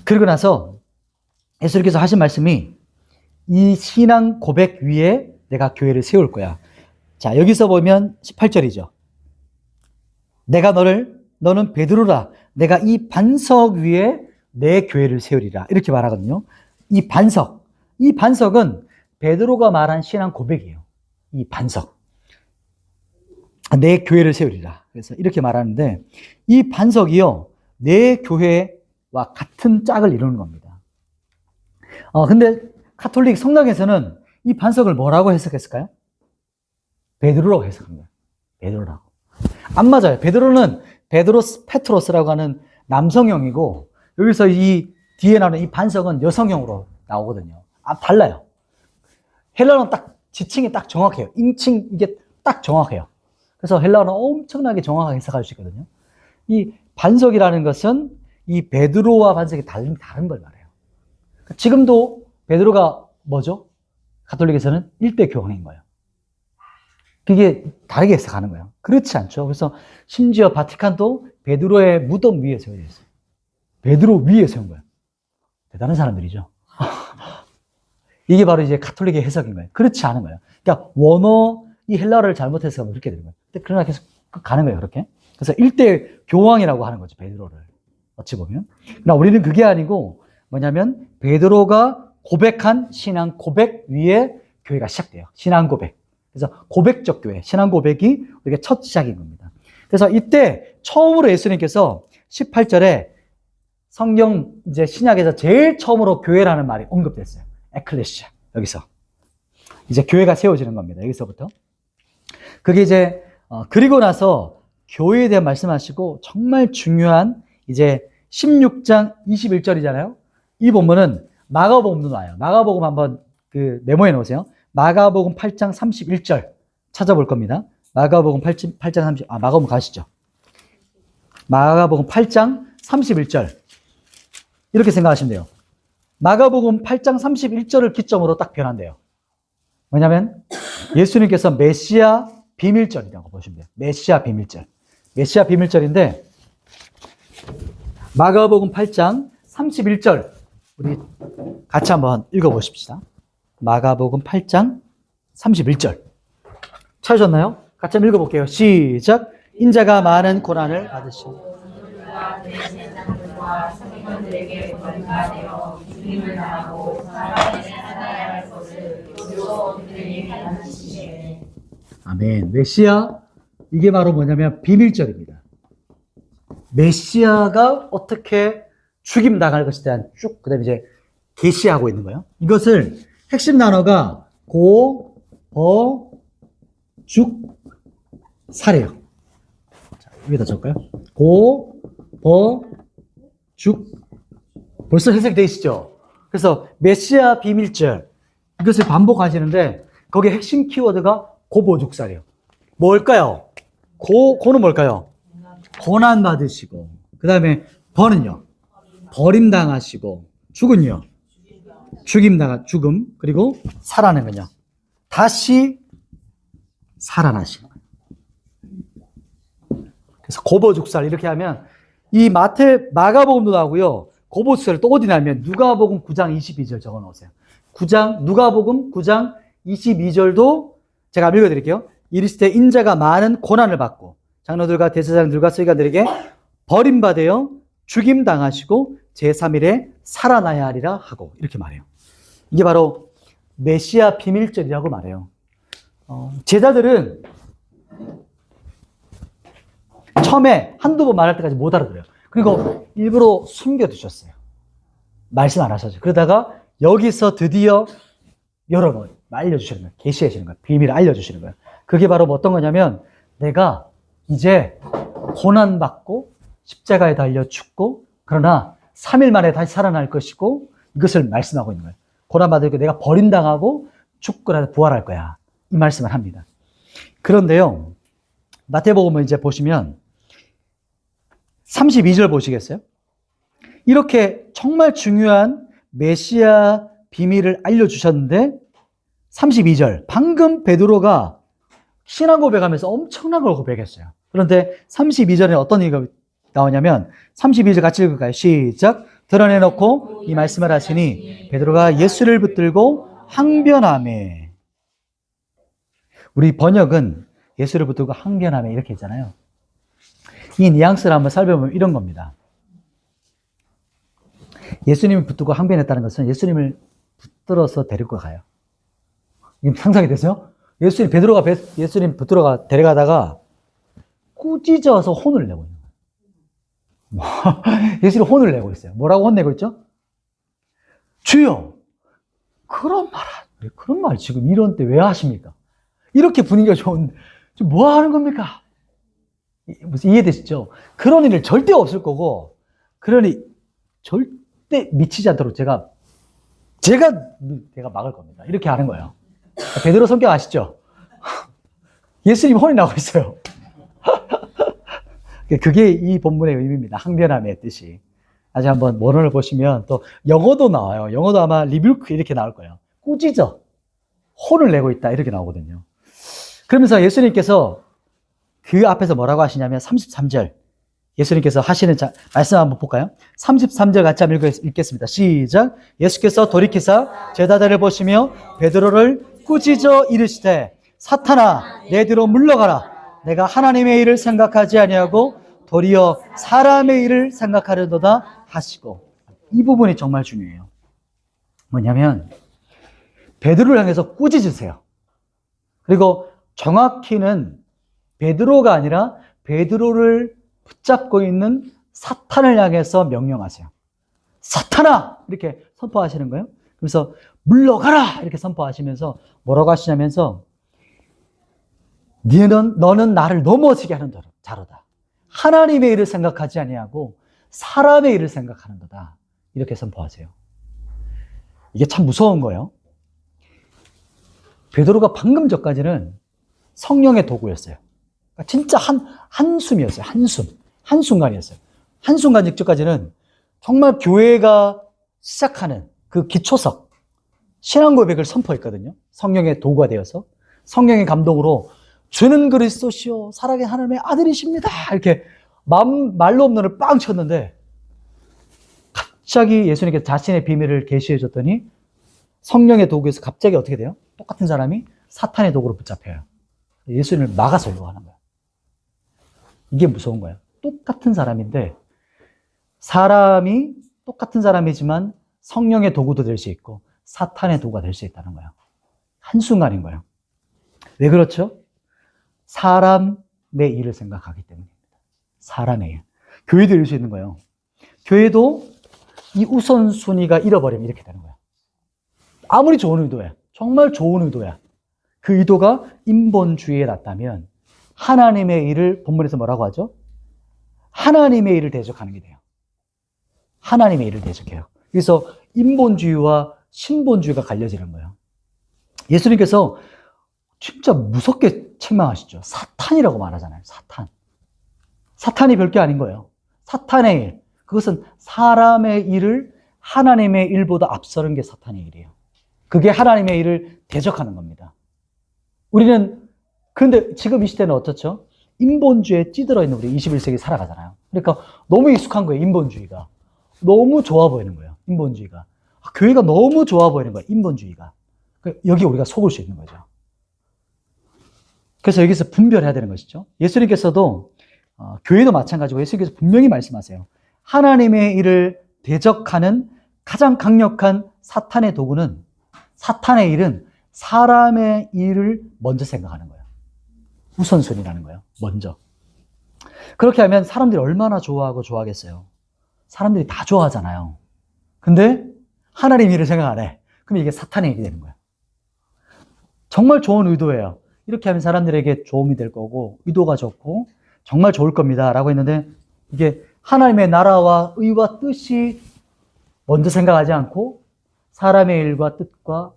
그러고 나서 예수님께서 하신 말씀이 이 신앙 고백 위에 내가 교회를 세울 거야. 자, 여기서 보면 18절이죠. 너는 베드로라. 내가 이 반석 위에 내 교회를 세우리라. 이렇게 말하거든요. 이 반석은 베드로가 말한 신앙 고백이에요. 이 반석. 내 교회를 세우리라. 그래서 이렇게 말하는데 이 반석이요. 내 교회와 같은 짝을 이루는 겁니다. 근데 가톨릭 성당에서는 이 반석을 뭐라고 해석했을까요? 베드로라고 해석한 거예요. 베드로라고. 안 맞아요. 베드로는 페트로스라고 하는 남성형이고 여기서 이 뒤에 나오는 이 반석은 여성형으로 나오거든요. 달라요. 헬라어는 딱 지칭이 딱 정확해요. 인칭 이게 딱 정확해요. 그래서 헬라어는 엄청나게 정확하게 해석할 수 있거든요. 이 반석이라는 것은 이 베드로와 반석이 다른 걸 말해요. 지금도 베드로가 뭐죠? 가톨릭에서는 일대 교황인 거예요. 그게 다르게 해석하는 거예요. 그렇지 않죠. 그래서 심지어 바티칸도 베드로의 무덤 위에 세워져 있어요. 베드로 위에 세운 거예요. 대단한 사람들이죠. 이게 바로 이제 가톨릭의 해석인 거예요. 그렇지 않은 거예요. 그러니까 원어 이 헬라어를 잘못해서 그렇게 되는 거예요. 그러나 계속 가는 거예요. 그렇게. 그래서 일대 교황이라고 하는 거죠. 베드로를. 어찌 보면. 그러나 우리는 그게 아니고 뭐냐면 베드로가 고백한 신앙 고백 위에 교회가 시작돼요. 신앙 고백. 그래서 고백적 교회, 신앙 고백이 우리가 첫 시작인 겁니다. 그래서 이때 처음으로 예수님께서 18절에 성경 이제 신약에서 제일 처음으로 교회라는 말이 언급됐어요. 에클레시아. 여기서. 이제 교회가 세워지는 겁니다. 여기서부터. 그게 이제, 그리고 나서 교회에 대한 말씀하시고 정말 중요한 이제 16장 21절이잖아요. 이 본문은 마가복음도 나와요. 마가복음 한번 그 메모해 놓으세요. 마가복음 8장 31절 찾아볼 겁니다. 마가복음 8장 30, 마가복음 가시죠. 마가복음 8장 31절. 이렇게 생각하시면 돼요. 마가복음 8장 31절을 기점으로 딱 변한대요. 뭐냐면 예수님께서 메시아 비밀절이라고 보시면 돼요. 메시아 비밀절. 메시아 비밀절인데 마가복음 8장 31절 우리 같이 한번 읽어보십시다. 마가복음 8장 31절 찾으셨나요? 같이 한번 읽어볼게요. 시작. 인자가 많은 고난을 받으시고 성인들에게 권가되어 주님을 당하고 사람에게 살아야 할 것을 주로 그들에게 가르치시되. 아멘. 메시아, 이게 바로 뭐냐면 비밀절입니다. 메시아가 어떻게 죽임 당할 것에 대한 쭉 그다음에 이제 계시하고 있는 거예요. 이것을 핵심 단어가 고, 버, 죽, 살이에요. 자, 여기다 적을까요? 고, 버, 죽. 벌써 해석되시죠? 그래서 메시아 비밀절 이것을 반복하시는데 거기에 핵심 키워드가 고보죽살이에요. 뭘까요? 고는 뭘까요? 고난 받으시고, 그 다음에 버는요, 버림당하시고, 죽은요, 죽음, 그리고 살아나는 거요. 다시 살아나시는 거예요. 그래서 고보죽살 이렇게 하면 이 마가복음도 나오고요. 고보죽살을 또 어디 나면 누가복음 9장 22절 적어 놓으세요. 누가복음 9장 22절도 제가 읽어드릴게요. 이르시되 인자가 많은 고난을 받고 장로들과 대제사장들과 서기관들에게 버림받아 죽임당하시고 제3일에 살아나야 하리라 하고 이렇게 말해요. 이게 바로 메시아 비밀절이라고 말해요. 제자들은 처음에 한두 번 말할 때까지 못 알아들어요. 그리고 일부러 숨겨두셨어요. 말씀 안 하셨죠. 그러다가 여기서 드디어 여러 번 알려주시는 거예요. 계시해 주시는 거예요. 비밀을 알려주시는 거예요. 그게 바로 어떤 거냐면 내가 이제 고난받고 십자가에 달려 죽고 그러나 3일 만에 다시 살아날 것이고 이것을 말씀하고 있는 거예요. 고난받을 때 내가 버림당하고 죽고 부활할 거야. 이 말씀을 합니다. 그런데요. 마태복음을 이제 보시면 32절 보시겠어요? 이렇게 정말 중요한 메시아 비밀을 알려주셨는데 32절 방금 베드로가 신앙 고백하면서 엄청난 걸 고백했어요. 그런데 32절에 어떤 얘기가 나오냐면 32절 같이 읽을까요? 시작. 드러내놓고 이 말씀을 하시니 베드로가 예수를 붙들고 항변하매. 우리 번역은 예수를 붙들고 항변하매 이렇게 했잖아요. 이 뉘앙스를 한번 살펴보면 이런 겁니다. 예수님을 붙들고 항변했다는 것은 예수님을 붙들어서 데리고 가요. 상상이 되세요? 베드로가 예수님 붙들어가 데려가다가 꾸짖어서 혼을 내고 있는 거예요. 예수님 혼을 내고 있어요. 뭐라고 혼내고 있죠? 주여, 그런 말 지금 이런 때 왜 하십니까? 이렇게 분위기가 좋은데 지금 뭐 하는 겁니까? 무슨 이해되시죠? 그런 일은 절대 없을 거고, 그러니 절대 미치지 않도록 제가 막을 겁니다. 이렇게 하는 거예요. 베드로 성격 아시죠? 예수님 혼이 나고 있어요. 그게 이 본문의 의미입니다. 항변함의 뜻이. 아직 한번 원어를 보시면 또 영어도 나와요. 영어도 아마 리뷰크 이렇게 나올 거예요. 꾸짖어. 혼을 내고 있다. 이렇게 나오거든요. 그러면서 예수님께서 그 앞에서 뭐라고 하시냐면 33절. 예수님께서 하시는 말씀 한번 볼까요? 33절 같이 한번 읽겠습니다. 시작. 예수께서 돌이키사 제자들을 보시며 베드로를 꾸짖어 이르시되 사탄아 내 뒤로 물러가라. 내가 하나님의 일을 생각하지 아니하고 도리어 사람의 일을 생각하려도다 하시고. 이 부분이 정말 중요해요. 뭐냐면 베드로를 향해서 꾸짖으세요. 그리고 정확히는 베드로가 아니라 베드로를 붙잡고 있는 사탄을 향해서 명령하세요. 사탄아! 이렇게 선포하시는 거예요. 그래서 물러가라! 이렇게 선포하시면서 뭐라고 하시냐면서 너는 나를 넘어지게 하는 자로다. 하나님의 일을 생각하지 아니하고 사람의 일을 생각하는도다. 이렇게 선포하세요. 이게 참 무서운 거예요. 베드로가 방금 전까지는 성령의 도구였어요. 진짜 한숨이었어요. 한순간이었어요. 한순간 직전까지는 정말 교회가 시작하는 그 기초석, 신앙 고백을 선포했거든요. 성령의 도구가 되어서 성령의 감동으로 주는 그리스도시요 살아계신 하나님의 아들이십니다. 이렇게 말로 없는을 빵 쳤는데 갑자기 예수님께서 자신의 비밀을 계시해 줬더니 성령의 도구에서 갑자기 어떻게 돼요? 똑같은 사람이 사탄의 도구로 붙잡혀요. 예수님을 막아서려고 하는 거예요. 이게 무서운 거예요. 똑같은 사람인데 사람이 똑같은 사람이지만 성령의 도구도 될 수 있고 사탄의 도구가 될 수 있다는 거예요. 한순간인 거예요. 왜 그렇죠? 사람의 일을 생각하기 때문입니다. 사람의 일. 교회도 이럴 수 있는 거예요. 교회도 이 우선순위가 잃어버리면 이렇게 되는 거예요. 아무리 좋은 의도야. 정말 좋은 의도야. 그 의도가 인본주의에 놨다면 하나님의 일을 본문에서 뭐라고 하죠? 하나님의 일을 대적하는 게 돼요. 하나님의 일을 대적해요. 그래서 인본주의와 신본주의가 갈려지는 거예요. 예수님께서 진짜 무섭게 책망하시죠. 사탄이라고 말하잖아요. 사탄. 사탄이 별게 아닌 거예요. 사탄의 일. 그것은 사람의 일을 하나님의 일보다 앞서는 게 사탄의 일이에요. 그게 하나님의 일을 대적하는 겁니다. 그런데 지금 이 시대는 어떻죠? 인본주의에 찌들어 있는 우리 21세기 살아가잖아요. 그러니까 너무 익숙한 거예요, 인본주의가. 너무 좋아 보이는 거예요, 인본주의가. 교회가 너무 좋아 보이는 거예요, 인본주의가. 여기 우리가 속을 수 있는 거죠. 그래서 여기서 분별해야 되는 것이죠. 예수님께서도 교회도 마찬가지고 예수님께서 분명히 말씀하세요. 하나님의 일을 대적하는 가장 강력한 사탄의 도구는 사탄의 일은 사람의 일을 먼저 생각하는 거예요. 우선순위라는 거예요. 먼저. 그렇게 하면 사람들이 얼마나 좋아하고 좋아하겠어요. 사람들이 다 좋아하잖아요. 근데 하나님 일을 생각 안 해. 그럼 이게 사탄의 일이 되는 거예요. 정말 좋은 의도예요. 이렇게 하면 사람들에게 도움이 될 거고 의도가 좋고 정말 좋을 겁니다 라고 했는데 이게 하나님의 나라와 의와 뜻이 먼저 생각하지 않고 사람의 일과 뜻과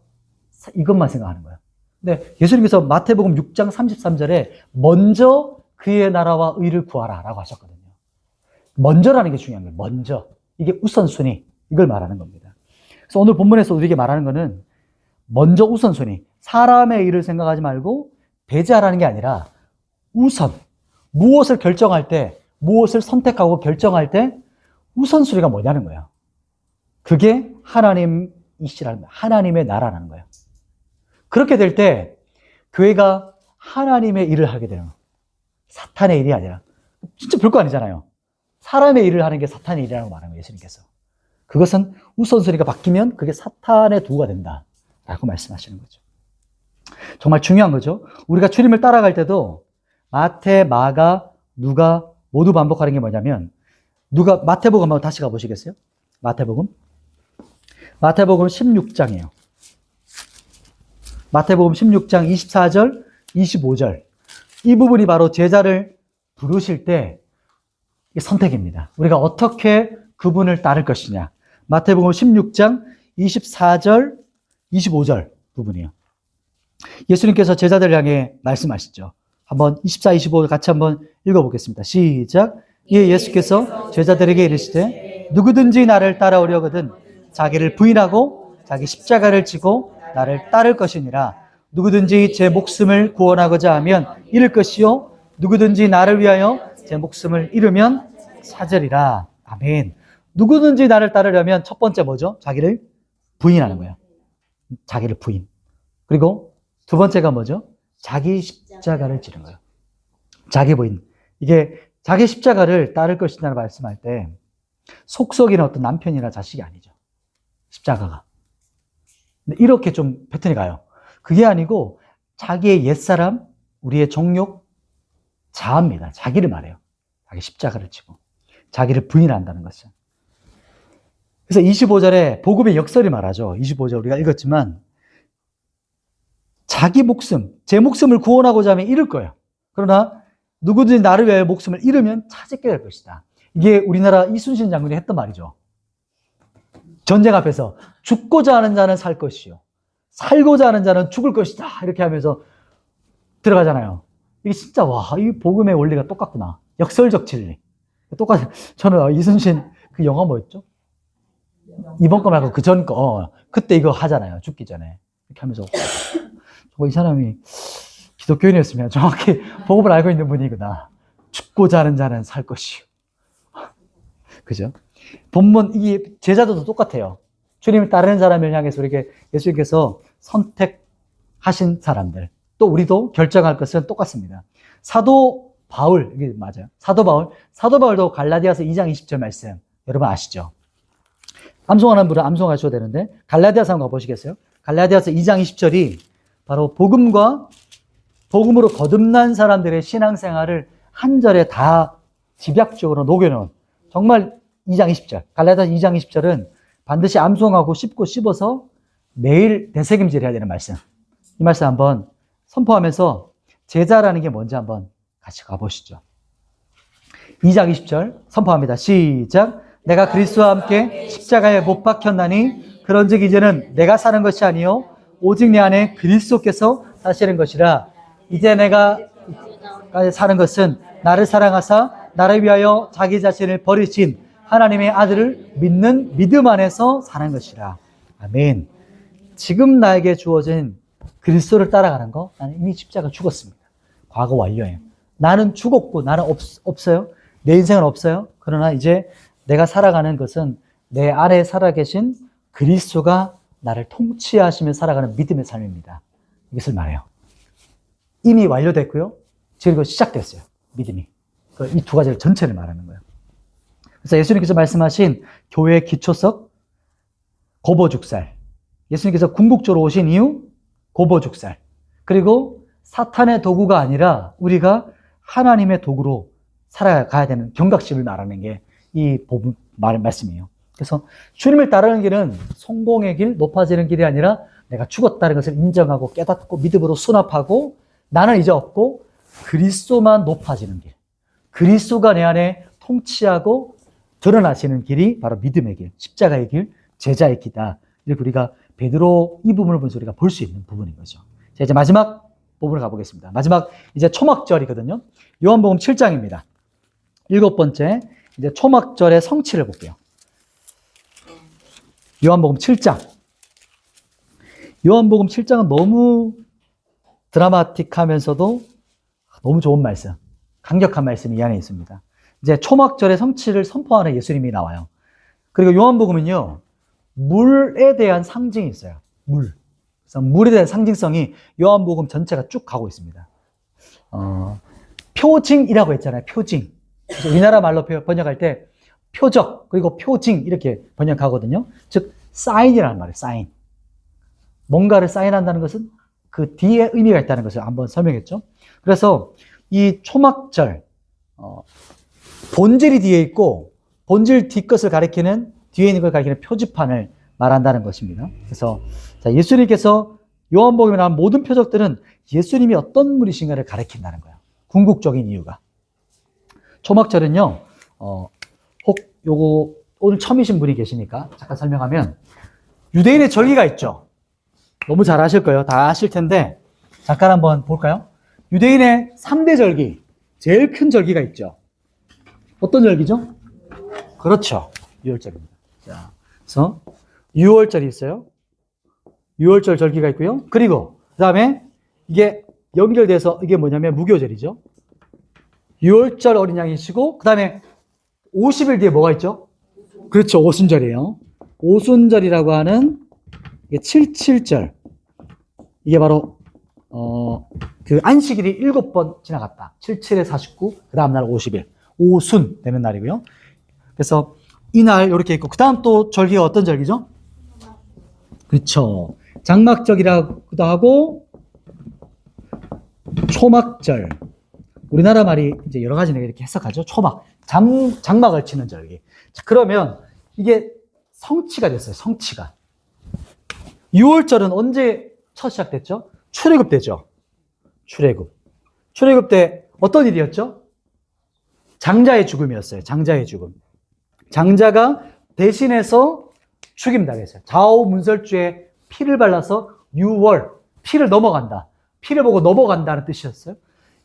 이것만 생각하는 거예요. 근데 예수님께서 마태복음 6장 33절에 먼저 그의 나라와 의를 구하라 라고 하셨거든요. 먼저라는 게 중요한 거예요. 먼저. 이게 우선순위. 이걸 말하는 겁니다. 그래서 오늘 본문에서 우리에게 말하는 거는 먼저 우선순위. 사람의 일을 생각하지 말고 배제하라는 게 아니라 우선. 무엇을 결정할 때, 무엇을 선택하고 결정할 때 우선순위가 뭐냐는 거예요. 그게 하나님이시라는 거예요. 하나님의 나라라는 거예요. 그렇게 될 때 교회가 하나님의 일을 하게 되는 거예요. 사탄의 일이 아니라. 진짜 별거 아니잖아요. 사람의 일을 하는 게 사탄의 일이라고 말하는 거예요. 예수님께서. 그것은 우선순위가 바뀌면 그게 사탄의 도구가 된다 라고 말씀하시는 거죠. 정말 중요한 거죠. 우리가 주님을 따라갈 때도 마태, 마가, 누가 모두 반복하는 게 뭐냐면 마태복음 한번 다시 가보시겠어요? 마태복음 16장이에요. 마태복음 16장 24절, 25절. 이 부분이 바로 제자를 부르실 때 선택입니다. 우리가 어떻게 그분을 따를 것이냐. 마태복음 16장 24절, 25절 부분이에요. 예수님께서 제자들을 향해 말씀하시죠. 한번 24, 25 같이 한번 읽어보겠습니다. 시작. 이에 예수께서 제자들에게 이르시되 누구든지 나를 따라오려거든 자기를 부인하고 자기 십자가를 지고 나를 따를 것이니라. 누구든지 제 목숨을 구원하고자 하면 잃을 것이요 누구든지 나를 위하여 제 목숨을 잃으면 찾으리라. 아멘. 누구든지 나를 따르려면 첫 번째 뭐죠? 자기를 부인하는 거예요. 자기를 부인. 그리고 두 번째가 뭐죠? 자기 십자가를 지는 거예요. 자기 부인. 이게 자기 십자가를 따를 것이라는 말씀할 때 속썩이는 어떤 남편이나 자식이 아니죠. 십자가가. 근데 이렇게 좀 패턴이 가요. 그게 아니고 자기의 옛사람, 우리의 정욕, 자아입니다. 자기를 말해요. 자기 십자가를 지고 자기를 부인한다는 것이죠. 그래서 25절에 복음의 역설이 말하죠. 25절 우리가 읽었지만 자기 목숨, 제 목숨을 구원하고자 하면 잃을 거예요. 그러나 누구든지 나를 위하여 목숨을 잃으면 찾게 될 것이다. 이게 우리나라 이순신 장군이 했던 말이죠. 전쟁 앞에서 죽고자 하는 자는 살 것이요 살고자 하는 자는 죽을 것이다. 이렇게 하면서 들어가잖아요. 이게 진짜 이 복음의 원리가 똑같구나. 역설적 진리. 똑같아요. 저는 이순신 그 영화 뭐였죠? 이번 거 말고 그 전 거. 그때 이거 하잖아요. 죽기 전에. 이렇게 하면서 이 사람이 기독교인이었으면 정확히 복음을 알고 있는 분이구나. 죽고자 하는 자는 살 것이요. 그죠? 본문, 이 제자들도 똑같아요. 주님을 따르는 사람을 향해서 이렇게 예수님께서 선택하신 사람들. 또 우리도 결정할 것은 똑같습니다. 사도 바울, 이게 맞아요. 사도 바울도 갈라디아서 2장 20절 말씀. 여러분 아시죠? 암송하는 분은 암송하셔도 되는데, 갈라디아서 한번 가보시겠어요? 갈라디아서 2장 20절이 바로 복음으로 거듭난 사람들의 신앙생활을 한 절에 다 집약적으로 녹여놓은 정말 2장 20절, 갈라디아서 2장 20절은 반드시 암송하고 씹어서 매일 되새김질 해야 되는 말씀. 이 말씀 한번 선포하면서 제자라는 게 뭔지 한번 같이 가보시죠. 2장 20절 선포합니다. 시작. 내가 그리스도와 함께 십자가에 못 박혔나니 그런즉 이제는 내가 사는 것이 아니요 오직 내 안에 그리스도께서 사시는 것이라. 이제 내가 사는 것은 나를 사랑하사 나를 위하여 자기 자신을 버리신 하나님의 아들을 믿는 믿음 안에서 사는 것이라. 아멘. 지금 나에게 주어진 그리스도를 따라가는 거, 나는 이미 십자가 죽었습니다. 과거 완료예요. 나는 죽었고 나는 없어요. 내 인생은 없어요. 그러나 이제 내가 살아가는 것은 내 안에 살아계신 그리스도가 나를 통치하시며 살아가는 믿음의 삶입니다. 이것을 말해요. 이미 완료됐고요. 그리고 시작됐어요. 믿음이. 이 두 가지를 전체를 말하는 거예요. 그래서 예수님께서 말씀하신 교회의 기초석, 고보죽살. 예수님께서 궁극적으로 오신 이유, 고보죽살. 그리고 사탄의 도구가 아니라 우리가 하나님의 도구로 살아가야 되는 경각심을 말하는 게 이 말씀이에요. 그래서 주님을 따르는 길은 성공의 길, 높아지는 길이 아니라 내가 죽었다는 것을 인정하고 깨닫고 믿음으로 수납하고 나는 이제 없고 그리스도만 높아지는 길. 그리스도가 내 안에 통치하고 드러나시는 길이 바로 믿음의 길, 십자가의 길, 제자의 길이다. 이렇게 우리가 베드로 이 부분을 보면서 우리가 볼 수 있는 부분인 거죠. 자, 이제 마지막 부분을 가보겠습니다. 마지막 이제 초막절이거든요. 요한복음 7장입니다. 7번째 이제 초막절의 성취를 볼게요. 요한복음 7장. 요한복음 7장은 너무 드라마틱하면서도 너무 좋은 말씀, 강력한 말씀이 이 안에 있습니다. 이제 초막절의 성취를 선포하는 예수님이 나와요. 그리고 요한복음은요, 물에 대한 상징이 있어요. 물. 그래서 물에 대한 상징성이 요한복음 전체가 쭉 가고 있습니다. 표징이라고 했잖아요. 표징. 우리나라 말로 번역할 때 표적, 그리고 표징 이렇게 번역하거든요. 즉, 사인이라는 말이에요. 사인. 뭔가를 사인한다는 것은 그 뒤에 의미가 있다는 것을 한번 설명했죠. 그래서 이 초막절, 본질이 뒤에 있고 본질 뒷것을 가리키는, 뒤에 있는 걸 가리키는 표지판을 말한다는 것입니다. 그래서 예수님께서 요한복음에 나온 모든 표적들은 예수님이 어떤 분이신가를 가리킨다는 거예요. 궁극적인 이유가. 초막절은요, 혹 요거 오늘 처음이신 분이 계시니까 잠깐 설명하면, 유대인의 절기가 있죠. 너무 잘 아실 거예요. 다 아실 텐데 잠깐 한번 볼까요? 유대인의 3대 절기, 제일 큰 절기가 있죠. 어떤 절기죠? 그렇죠. 유월절입니다. 자, 그래서 유월절이 있어요. 유월절 절기가 있고요. 그리고 그 다음에 이게 연결돼서 이게 뭐냐면 무교절이죠. 유월절 어린 양이시고, 그 다음에 50일 뒤에 뭐가 있죠? 그렇죠. 오순절이에요. 오순절이라고 하는 이게 77절. 이게 바로 그 안식일이 7번 지나갔다. 77에 49, 그 다음 날 50일. 오순 되는 날이고요. 그래서 이날 이렇게 있고, 그 다음 또 절기가 어떤 절기죠? 그렇죠. 장막절이라고도 하고 초막절. 우리나라 말이 이제 여러 가지 이렇게 해석하죠. 초막, 장막을 치는 절기. 자, 그러면 이게 성취가 됐어요. 성취가. 6월절은 언제 첫 시작됐죠? 출애굽 때죠. 출애굽. 출애굽 때 어떤 일이었죠? 장자의 죽음이었어요. 장자의 죽음. 장자가 대신해서 죽임당했어요. 좌우문설주에 피를 발라서 6월, 피를 넘어간다. 피를 보고 넘어간다는 뜻이었어요.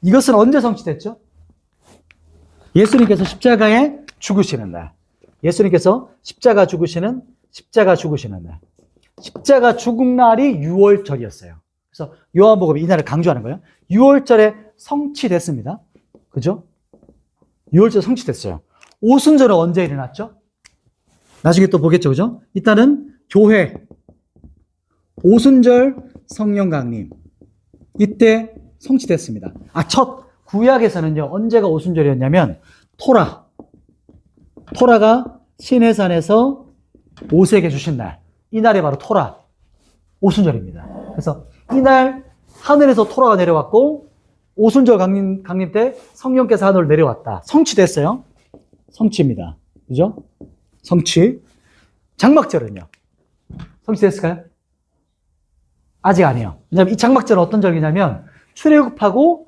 이것은 언제 성취됐죠? 예수님께서 십자가에 죽으시는 날. 예수님께서 십자가 죽으시는 날. 십자가 죽은 날이 6월절이었어요. 그래서 요한복음이 이 날을 강조하는 거예요. 6월절에 성취됐습니다. 그죠? 6월절 성취됐어요. 오순절은 언제 일어났죠? 나중에 또 보겠죠, 그죠? 일단은 교회, 오순절 성령 강림. 이때 성취됐습니다. 첫 구약에서는요, 언제가 오순절이었냐면, 토라가 시내산에서 모세에게 주신 날. 이 날이 바로 토라, 오순절입니다. 그래서 이날 하늘에서 토라가 내려왔고, 오순절 강림 때 성령께서 하늘로 내려왔다. 성취됐어요. 성취입니다. 그죠? 성취. 장막절은요? 성취됐을까요? 아직 아니에요. 왜냐하면 이 장막절은 어떤 절기냐면 출애굽하고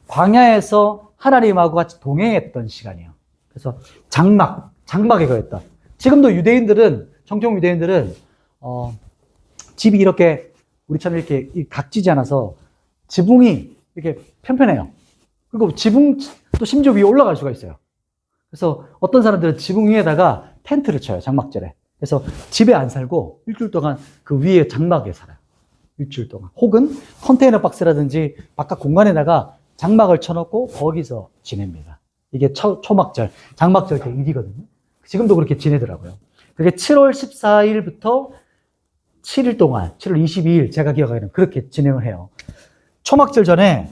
광야에서 하나님하고 같이 동행했던 시간이에요. 그래서 장막에 거했다. 지금도 정통 유대인들은 집이 이렇게 우리처럼 이렇게 각지지 않아서 지붕이 이렇게 편편해요. 그리고 지붕도 심지어 위에 올라갈 수가 있어요. 그래서 어떤 사람들은 지붕 위에다가 텐트를 쳐요, 장막절에. 그래서 집에 안 살고 일주일 동안 그 위에 장막에 살아요. 일주일 동안. 혹은 컨테이너 박스라든지 바깥 공간에다가 장막을 쳐놓고 거기서 지냅니다. 이게 초막절, 장막절 때 일이거든요. 지금도 그렇게 지내더라고요. 그게 7월 14일부터 7일 동안, 7월 22일 제가 기억하기로는 그렇게 진행을 해요. 초막절 전에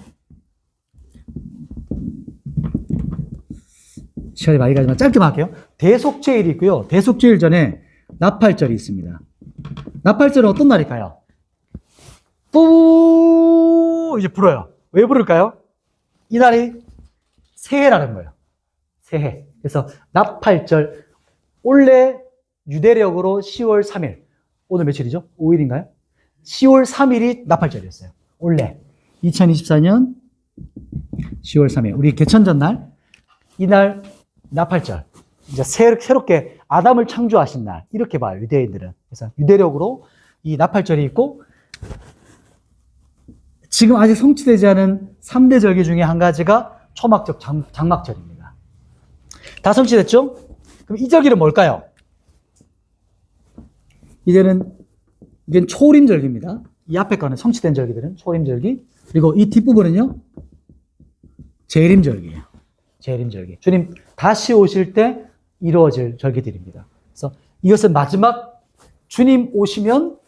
시간이 많이 가지만 짧게만 할게요. 대속죄일이 있고요. 대속죄일 전에 나팔절이 있습니다. 나팔절은 어떤 날일까요? 이제 불어요. 왜 부를까요? 이 날이 새해라는 거예요. 새해. 그래서 나팔절. 원래 유대력으로 10월 3일. 오늘 며칠이죠? 5일인가요? 10월 3일이 나팔절이었어요. 원래. 2024년 10월 3일. 우리 개천전 날. 이날 나팔절. 이제 새롭게 아담을 창조하신 날. 이렇게 봐요, 유대인들은. 그래서 유대력으로 이 나팔절이 있고, 지금 아직 성취되지 않은 3대 절기 중에 한 가지가 초막절, 장막절입니다. 다 성취됐죠? 그럼 이 절기는 뭘까요? 이건 초림절기입니다. 이 앞에 거는 성취된 절기들은 초림절기. 그리고 이 뒷부분은요, 재림절기예요. 재림절기. 주님 다시 오실 때 이루어질 절기들입니다. 그래서 이것은 마지막 주님 오시면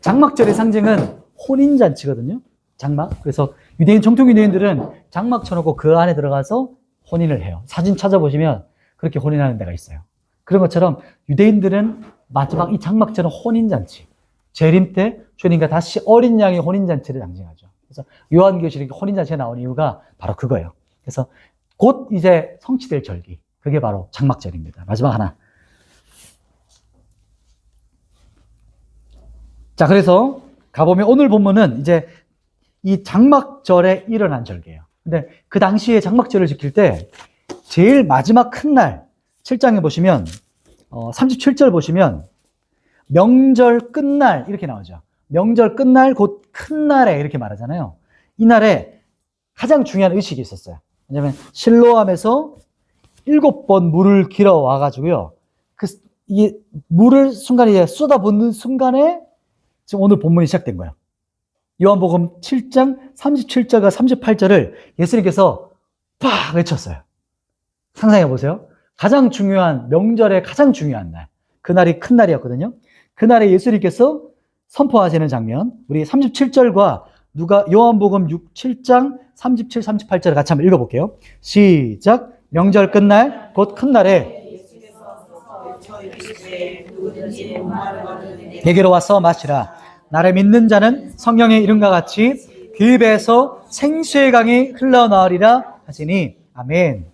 장막절의 상징은 혼인잔치거든요. 장막. 그래서 정통 유대인들은 장막 쳐놓고 그 안에 들어가서 혼인을 해요. 사진 찾아보시면 그렇게 혼인하는 데가 있어요. 그런 것처럼 유대인들은 마지막 이 장막절은 혼인잔치. 재림 때 주님과 다시 어린 양의 혼인잔치를 상징하죠. 그래서 요한계시록에 혼인잔치가 나온 이유가 바로 그거예요. 그래서 곧 이제 성취될 절기. 그게 바로 장막절입니다. 마지막 하나. 자, 그래서 가보면 오늘 본문은 이제 이 장막절에 일어난 절기예요. 근데 그 당시에 장막절을 지킬 때 제일 마지막 큰 날, 7장에 보시면 37절 보시면 명절 끝날 이렇게 나오죠. 명절 끝날 곧 큰 날에 이렇게 말하잖아요. 이 날에 가장 중요한 의식이 있었어요. 왜냐하면 실로암에서 7번 물을 길어 와가지고요. 이 물을 순간에 쏟아붓는 순간에 지금 오늘 본문이 시작된 거예요. 요한복음 7장 37절과 38절을 예수님께서 팍 외쳤어요. 상상해 보세요. 가장 중요한 명절의 가장 중요한 날. 그날이 큰 날이었거든요. 그날에 예수님께서 선포하시는 장면. 우리 37절과 요한복음 7장 37, 38절을 같이 한번 읽어볼게요. 시작. 명절 끝날 곧 큰 날에 내게로 와서 마시라. 나를 믿는 자는 성령의 이름과 같이 그 입에서 생수의 강이 흘러나오리라 하시니 아멘.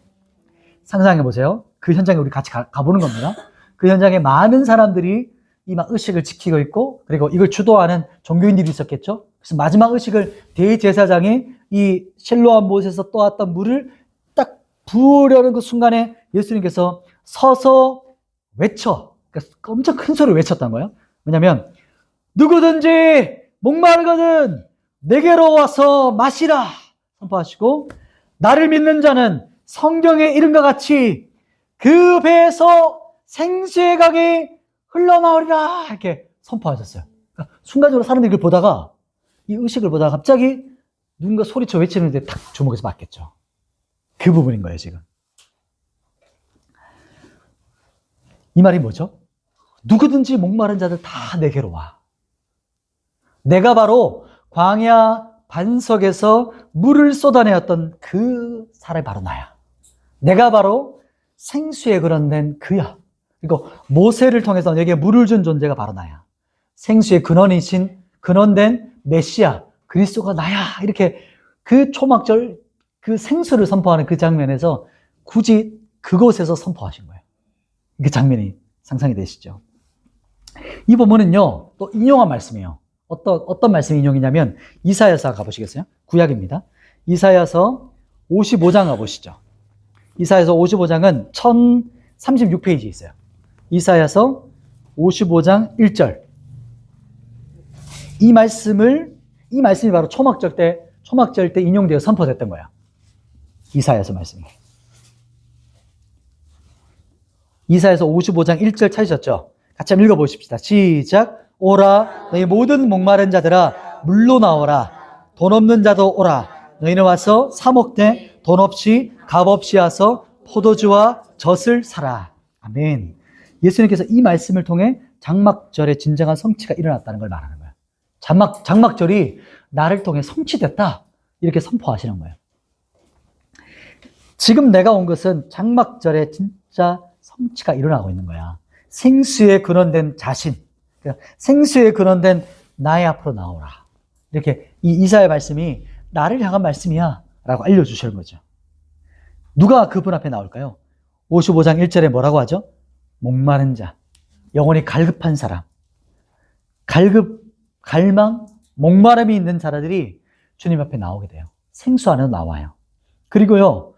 상상해 보세요. 그 현장에 우리 같이 가보는 겁니다. 그 현장에 많은 사람들이 이 막 의식을 지키고 있고, 그리고 이걸 주도하는 종교인들이 있었겠죠. 그래서 마지막 의식을 대제사장이 이 실로암 못에서 떠왔던 물을 딱 부으려는 그 순간에 예수님께서 서서 외쳐, 그러니까 엄청 큰 소리로 외쳤단 거예요. 왜냐하면 누구든지 목마르거든 내게로 와서 마시라 선포하시고, 나를 믿는 자는 성경의 이름과 같이 그 배에서 생수의 강이 흘러나오리라 이렇게 선포하셨어요. 그러니까 순간적으로 사람들이 그걸 보다가, 이 의식을 보다가 갑자기 누군가 소리쳐 외치는데 탁 주목해서 맞겠죠. 그 부분인 거예요, 지금. 이 말이 뭐죠? 누구든지 목마른 자들 다 내게로 와. 내가 바로 광야 반석에서 물을 쏟아내었던 그 사람이 바로 나야. 내가 바로 생수에 근원된 그야. 그리고 모세를 통해서 내게 물을 준 존재가 바로 나야. 생수의 근원이신 근원된 메시아 그리스도가 나야. 이렇게 그 초막절 그 생수를 선포하는 그 장면에서 굳이 그곳에서 선포하신 거예요. 그 장면이 상상이 되시죠? 이 본문은요, 또 인용한 말씀이에요. 어떤 말씀 인용이냐면 이사야서 가보시겠어요? 구약입니다. 이사야서 55장 가보시죠. 이사야서 55장은 1036페이지에 있어요. 이사야서 55장 1절. 이 말씀이 바로 초막절 때 인용되어 선포됐던 거야. 이사야서 말씀이. 이사야서 55장 1절 찾으셨죠? 같이 한번 읽어보십시다. 시작. 오라 너희 모든 목마른 자들아 물로 나오라. 돈 없는 자도 오라. 너희는 와서 사 먹되 돈 없이 값 없이 와서 포도주와 젖을 사라. 아멘. 예수님께서 이 말씀을 통해 장막절의 진정한 성취가 일어났다는 걸 말하는 거예요. 장막절이 나를 통해 성취됐다 이렇게 선포하시는 거예요. 지금 내가 온 것은 장막절의 진짜 성취가 일어나고 있는 거야. 생수에 근원된 자신, 생수에 근원된 나의 앞으로 나오라. 이렇게 이 이사야 말씀이 나를 향한 말씀이야 라고 알려주시는 거죠. 누가 그분 앞에 나올까요? 55장 1절에 뭐라고 하죠? 목마른 자, 영혼이 갈급한 사람, 갈망, 목마름이 있는 자들이 주님 앞에 나오게 돼요. 생수 안으로 나와요. 그리고요,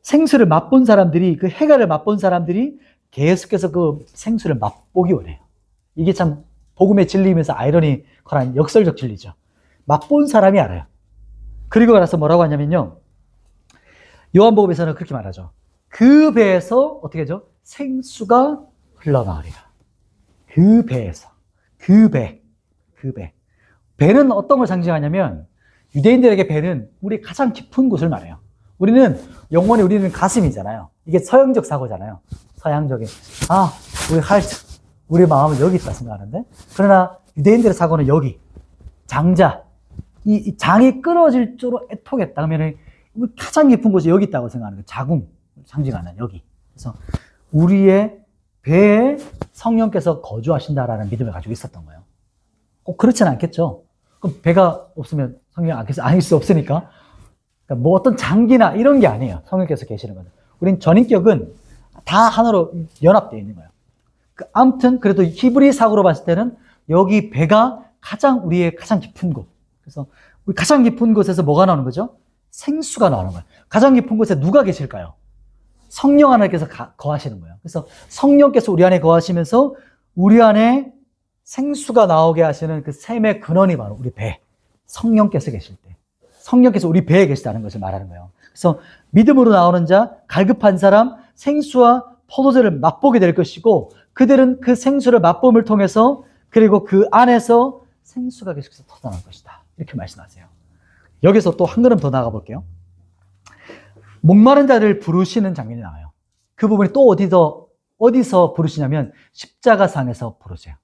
생수를 맛본 사람들이, 그 해갈을 맛본 사람들이 계속해서 그 생수를 맛보기 원해요. 이게 참 복음의 진리이면서 아이러니컬한 역설적 진리죠. 맛본 사람이 알아요. 그리고 나서 뭐라고 하냐면요, 요한복음에서는 그렇게 말하죠. 그 배에서 어떻게 하죠? 생수가 흘러나오리라. 그 배에서. 그 배. 배는 어떤 걸 상징하냐면, 유대인들에게 배는 우리 가장 깊은 곳을 말해요. 우리는 가슴이잖아요. 이게 서양적 사고잖아요. 서양적인. 우리 마음은 여기 있다 생각하는데, 그러나 유대인들의 사고는 여기. 장자. 이 장이 끊어질 줄로 애통했다. 그러면 가장 깊은 곳이 여기 있다고 생각하는 거예요. 자궁 상징하는 여기. 그래서 우리의 배에 성령께서 거주하신다라는 믿음을 가지고 있었던 거예요. 꼭 그렇지는 않겠죠. 그럼 배가 없으면 성령 아닐 수 없으니까. 그러니까 뭐 어떤 장기나 이런 게 아니에요. 성령께서 계시는 거는. 우린 전인격은 다 하나로 연합되어 있는 거예요. 아무튼 그래도 히브리 사고로 봤을 때는 여기 배가 우리의 가장 깊은 곳. 그래서 우리 가장 깊은 곳에서 뭐가 나오는 거죠? 생수가 나오는 거예요. 가장 깊은 곳에 누가 계실까요? 성령 하나님께서 거하시는 거예요. 그래서 성령께서 우리 안에 거하시면서 우리 안에 생수가 나오게 하시는 그 샘의 근원이 바로 우리 배. 성령께서 계실 때. 성령께서 우리 배에 계시다는 것을 말하는 거예요. 그래서 믿음으로 나오는 자, 갈급한 사람, 생수와 포도주를 맛보게 될 것이고, 그들은 그 생수를 맛봄을 통해서, 그리고 그 안에서 생수가 계속해서 터져나올 것이다. 이렇게 말씀하세요. 여기서 또 한 걸음 더 나가 볼게요. 목마른 자를 부르시는 장면이 나와요. 그 부분이 또 어디서 부르시냐면 십자가상에서 부르세요.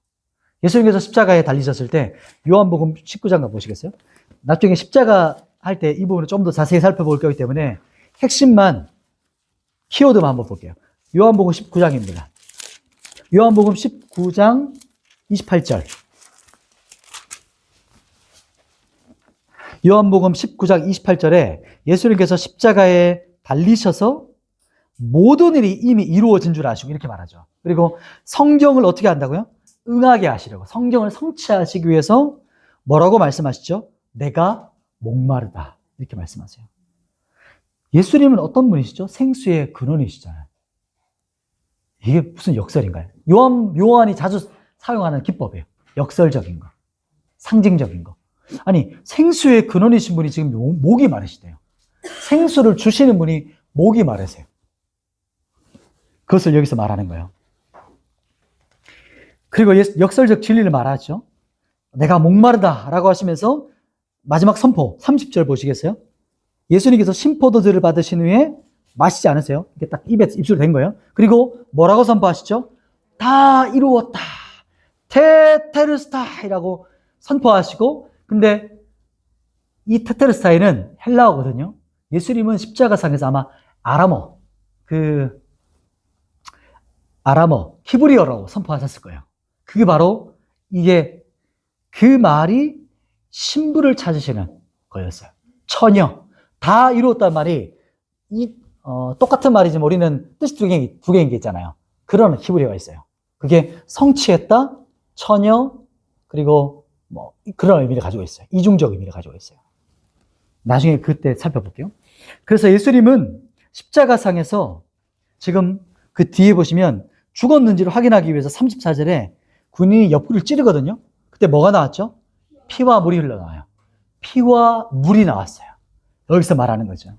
예수님께서 십자가에 달리셨을 때 요한복음 19장 가보시겠어요? 나중에 십자가 할 때 이 부분을 좀 더 자세히 살펴볼 거기 때문에 핵심만, 키워드만 한번 볼게요. 요한복음 19장입니다. 요한복음 19장 28절. 요한복음 19장 28절에 예수님께서 십자가에 달리셔서 모든 일이 이미 이루어진 줄 아시고 이렇게 말하죠. 그리고 성경을 어떻게 한다고요? 응하게 하시려고. 성경을 성취하시기 위해서 뭐라고 말씀하시죠? 내가 목마르다. 이렇게 말씀하세요. 예수님은 어떤 분이시죠? 생수의 근원이시잖아요. 이게 무슨 역설인가요? 요한이 자주 사용하는 기법이에요. 역설적인 거, 상징적인 거. 아니, 생수의 근원이신 분이 지금 목이 마르시대요. 생수를 주시는 분이 목이 마르세요. 그것을 여기서 말하는 거예요. 그리고 역설적 진리를 말하죠. 내가 목마르다 라고 하시면서 마지막 선포 30절 보시겠어요? 예수님께서 신포도주를 받으신 후에 마시지 않으세요. 이게 딱 입술에 된 거예요. 그리고 뭐라고 선포하시죠? 다 이루었다. 테테르스타이라고 선포하시고, 근데 이 테테르스타이는 헬라어거든요. 예수님은 십자가상에서 아마 아람어, 히브리어라고 선포하셨을 거예요. 그게 바로 이게 그 말이 신부를 찾으시는 거였어요. 처녀. 다 이루었단 말이 똑같은 말이지만 우리는 뜻이 두 개인 게 있잖아요. 그런 히브리어가 있어요. 그게 성취했다, 처녀, 그리고 뭐 그런 의미를 가지고 있어요. 이중적 의미를 가지고 있어요. 나중에 그때 살펴볼게요. 그래서 예수님은 십자가상에서 지금 그 뒤에 보시면 죽었는지를 확인하기 위해서 34절에 군인이 옆구리를 찌르거든요. 그때 뭐가 나왔죠? 피와 물이 흘러나와요. 피와 물이 나왔어요. 여기서 말하는 거죠.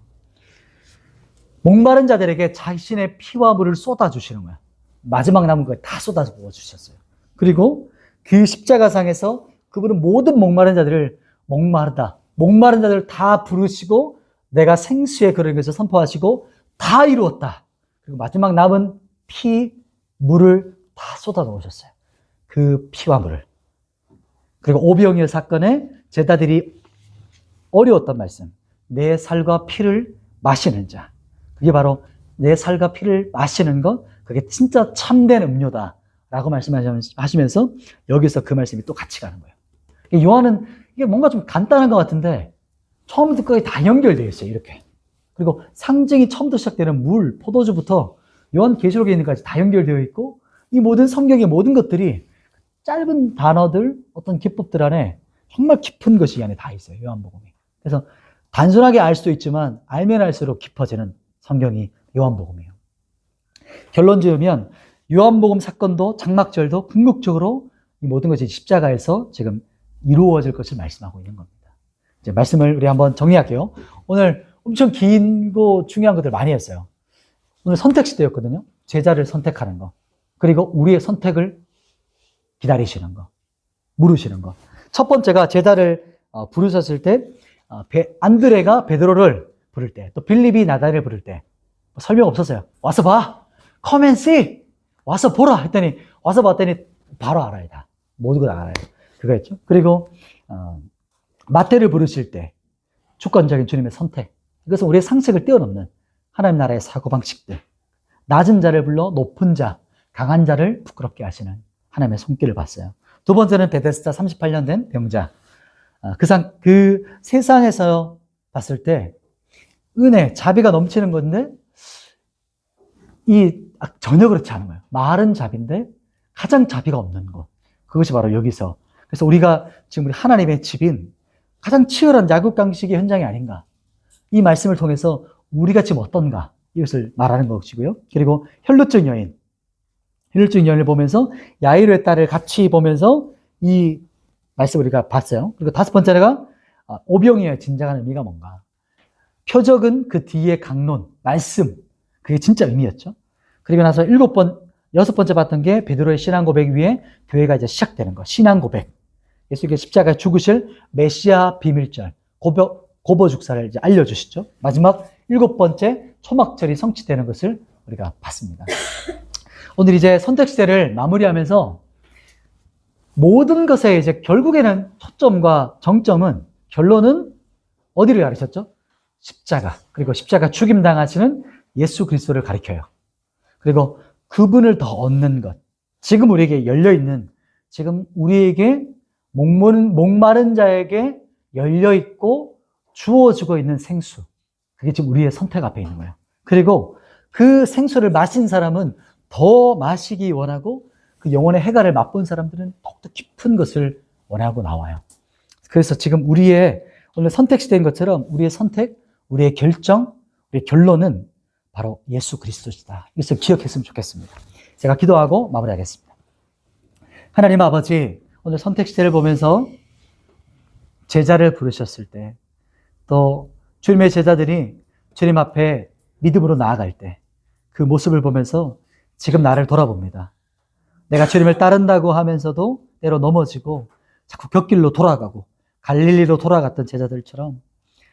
목마른 자들에게 자신의 피와 물을 쏟아주시는 거예요. 마지막 남은 걸 다 쏟아서 부어주셨어요. 그리고 그 십자가상에서 그분은 모든 목마른 자들을 목마른 자들을 다 부르시고 내가 생수의 그런 것을 선포하시고 다 이루었다. 그리고 마지막 남은 피, 물을 다 쏟아 놓으셨어요. 그 피와 물을. 그리고 오병이어 사건에 제자들이 어려웠던 말씀. 내 살과 피를 마시는 자. 그게 바로 내 살과 피를 마시는 것, 그게 진짜 참된 음료다라고 말씀하시면서 여기서 그 말씀이 또 같이 가는 거예요. 요한은 이게 뭔가 좀 간단한 것 같은데 처음부터 끝까지 다 연결되어 있어요. 이렇게. 그리고 상징이 처음부터 시작되는 물, 포도주부터 요한계시록에 있는 것까지 다 연결되어 있고 이 모든 성경의 모든 것들이 짧은 단어들, 어떤 기법들 안에 정말 깊은 것이 이 안에 다 있어요. 요한복음이. 그래서 단순하게 알 수도 있지만 알면 알수록 깊어지는 성경이 요한복음이에요. 결론 지으면 요한복음 사건도 장막절도 궁극적으로 이 모든 것이 십자가에서 지금 이루어질 것을 말씀하고 있는 겁니다. 이제 말씀을 우리 한번 정리할게요. 오늘 엄청 길고 중요한 것들 많이 했어요. 오늘 선택시대였거든요. 제자를 선택하는 거. 그리고 우리의 선택을 기다리시는 거. 물으시는 거. 첫 번째가 제자를 부르셨을 때 안드레가 베드로를 부를 때, 또 빌립이 나다니엘을 부를 때 설명 없었어요. 와서 봐. Come and see. 와서 보라 했더니 와서 봤더니 바로 알아야 다. 모두가 다 알아요. 그거였죠. 그리고 마태를 부르실 때 주권적인 주님의 선택. 이것은 우리의 상식을 뛰어넘는 하나님 나라의 사고방식들. 낮은 자를 불러 높은 자, 강한 자를 부끄럽게 하시는 하나님의 손길을 봤어요. 두 번째는 베데스다 38년 된 병자. 그 세상에서 봤을 때 은혜, 자비가 넘치는 건데 전혀 그렇지 않은 거예요. 마른 자비인데 가장 자비가 없는 것. 그것이 바로 여기서. 그래서 우리가 지금 우리 하나님의 집인 가장 치열한 야국강식의 현장이 아닌가. 이 말씀을 통해서 우리가 지금 어떤가. 이것을 말하는 것이고요. 그리고 혈루증 여인을 보면서 야이로의 딸을 같이 보면서 이 말씀을 우리가 봤어요. 그리고 다섯 번째가 오병이어의 진정한 의미가 뭔가. 표적은 그 뒤에 강론, 말씀. 그게 진짜 의미였죠. 그리고 나서 여섯 번째 봤던 게 베드로의 신앙 고백 위에 교회가 이제 시작되는 거. 신앙 고백. 예수께서 십자가에 죽으실 메시아 비밀절, 고보 죽사를 이제 알려주시죠. 마지막 일곱 번째 초막절이 성취되는 것을 우리가 봤습니다. 오늘 이제 선택시대를 마무리하면서 모든 것의 이제 결국에는 초점과 정점은 결론은 어디를 가르쳤죠? 십자가. 그리고 십자가 죽임 당하시는 예수 그리스도를 가리켜요. 그리고 그분을 더 얻는 것. 지금 우리에게 열려있는, 지금 우리에게 목마른 자에게 열려있고 주어지고 있는 생수. 그게 지금 우리의 선택 앞에 있는 거예요. 그리고 그 생수를 마신 사람은 더 마시기 원하고 그 영혼의 해갈을 맛본 사람들은 더욱더 깊은 것을 원하고 나와요. 그래서 지금 우리의 오늘 선택 시대인 것처럼 우리의 선택, 우리의 결정, 우리의 결론은 바로 예수 그리스도시다. 이것을 기억했으면 좋겠습니다. 제가 기도하고 마무리하겠습니다. 하나님 아버지, 오늘 선택 시대를 보면서 제자를 부르셨을 때, 또 주님의 제자들이 주님 앞에 믿음으로 나아갈 때 그 모습을 보면서 지금 나를 돌아봅니다. 내가 주님을 따른다고 하면서도 때로 넘어지고 자꾸 곁길로 돌아가고 갈릴리로 돌아갔던 제자들처럼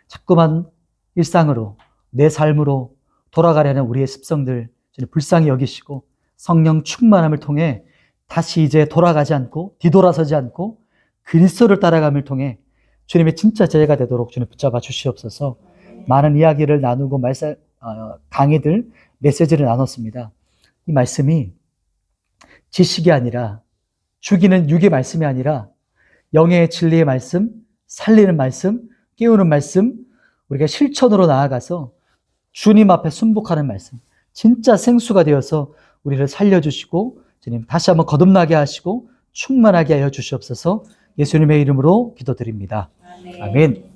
자꾸만 일상으로 내 삶으로 돌아가려는 우리의 습성들 주님 불쌍히 여기시고 성령 충만함을 통해 다시 이제 돌아가지 않고 뒤돌아서지 않고 그리스도를 따라감을 통해 주님의 진짜 제자가 되도록 주님 붙잡아 주시옵소서. 많은 이야기를 나누고 강의들, 메시지를 나눴습니다. 이 말씀이 지식이 아니라 죽이는 육의 말씀이 아니라 영의 진리의 말씀, 살리는 말씀, 깨우는 말씀, 우리가 실천으로 나아가서 주님 앞에 순복하는 말씀, 진짜 생수가 되어서 우리를 살려주시고 주님 다시 한번 거듭나게 하시고 충만하게 하여 주시옵소서. 예수님의 이름으로 기도드립니다. 아멘.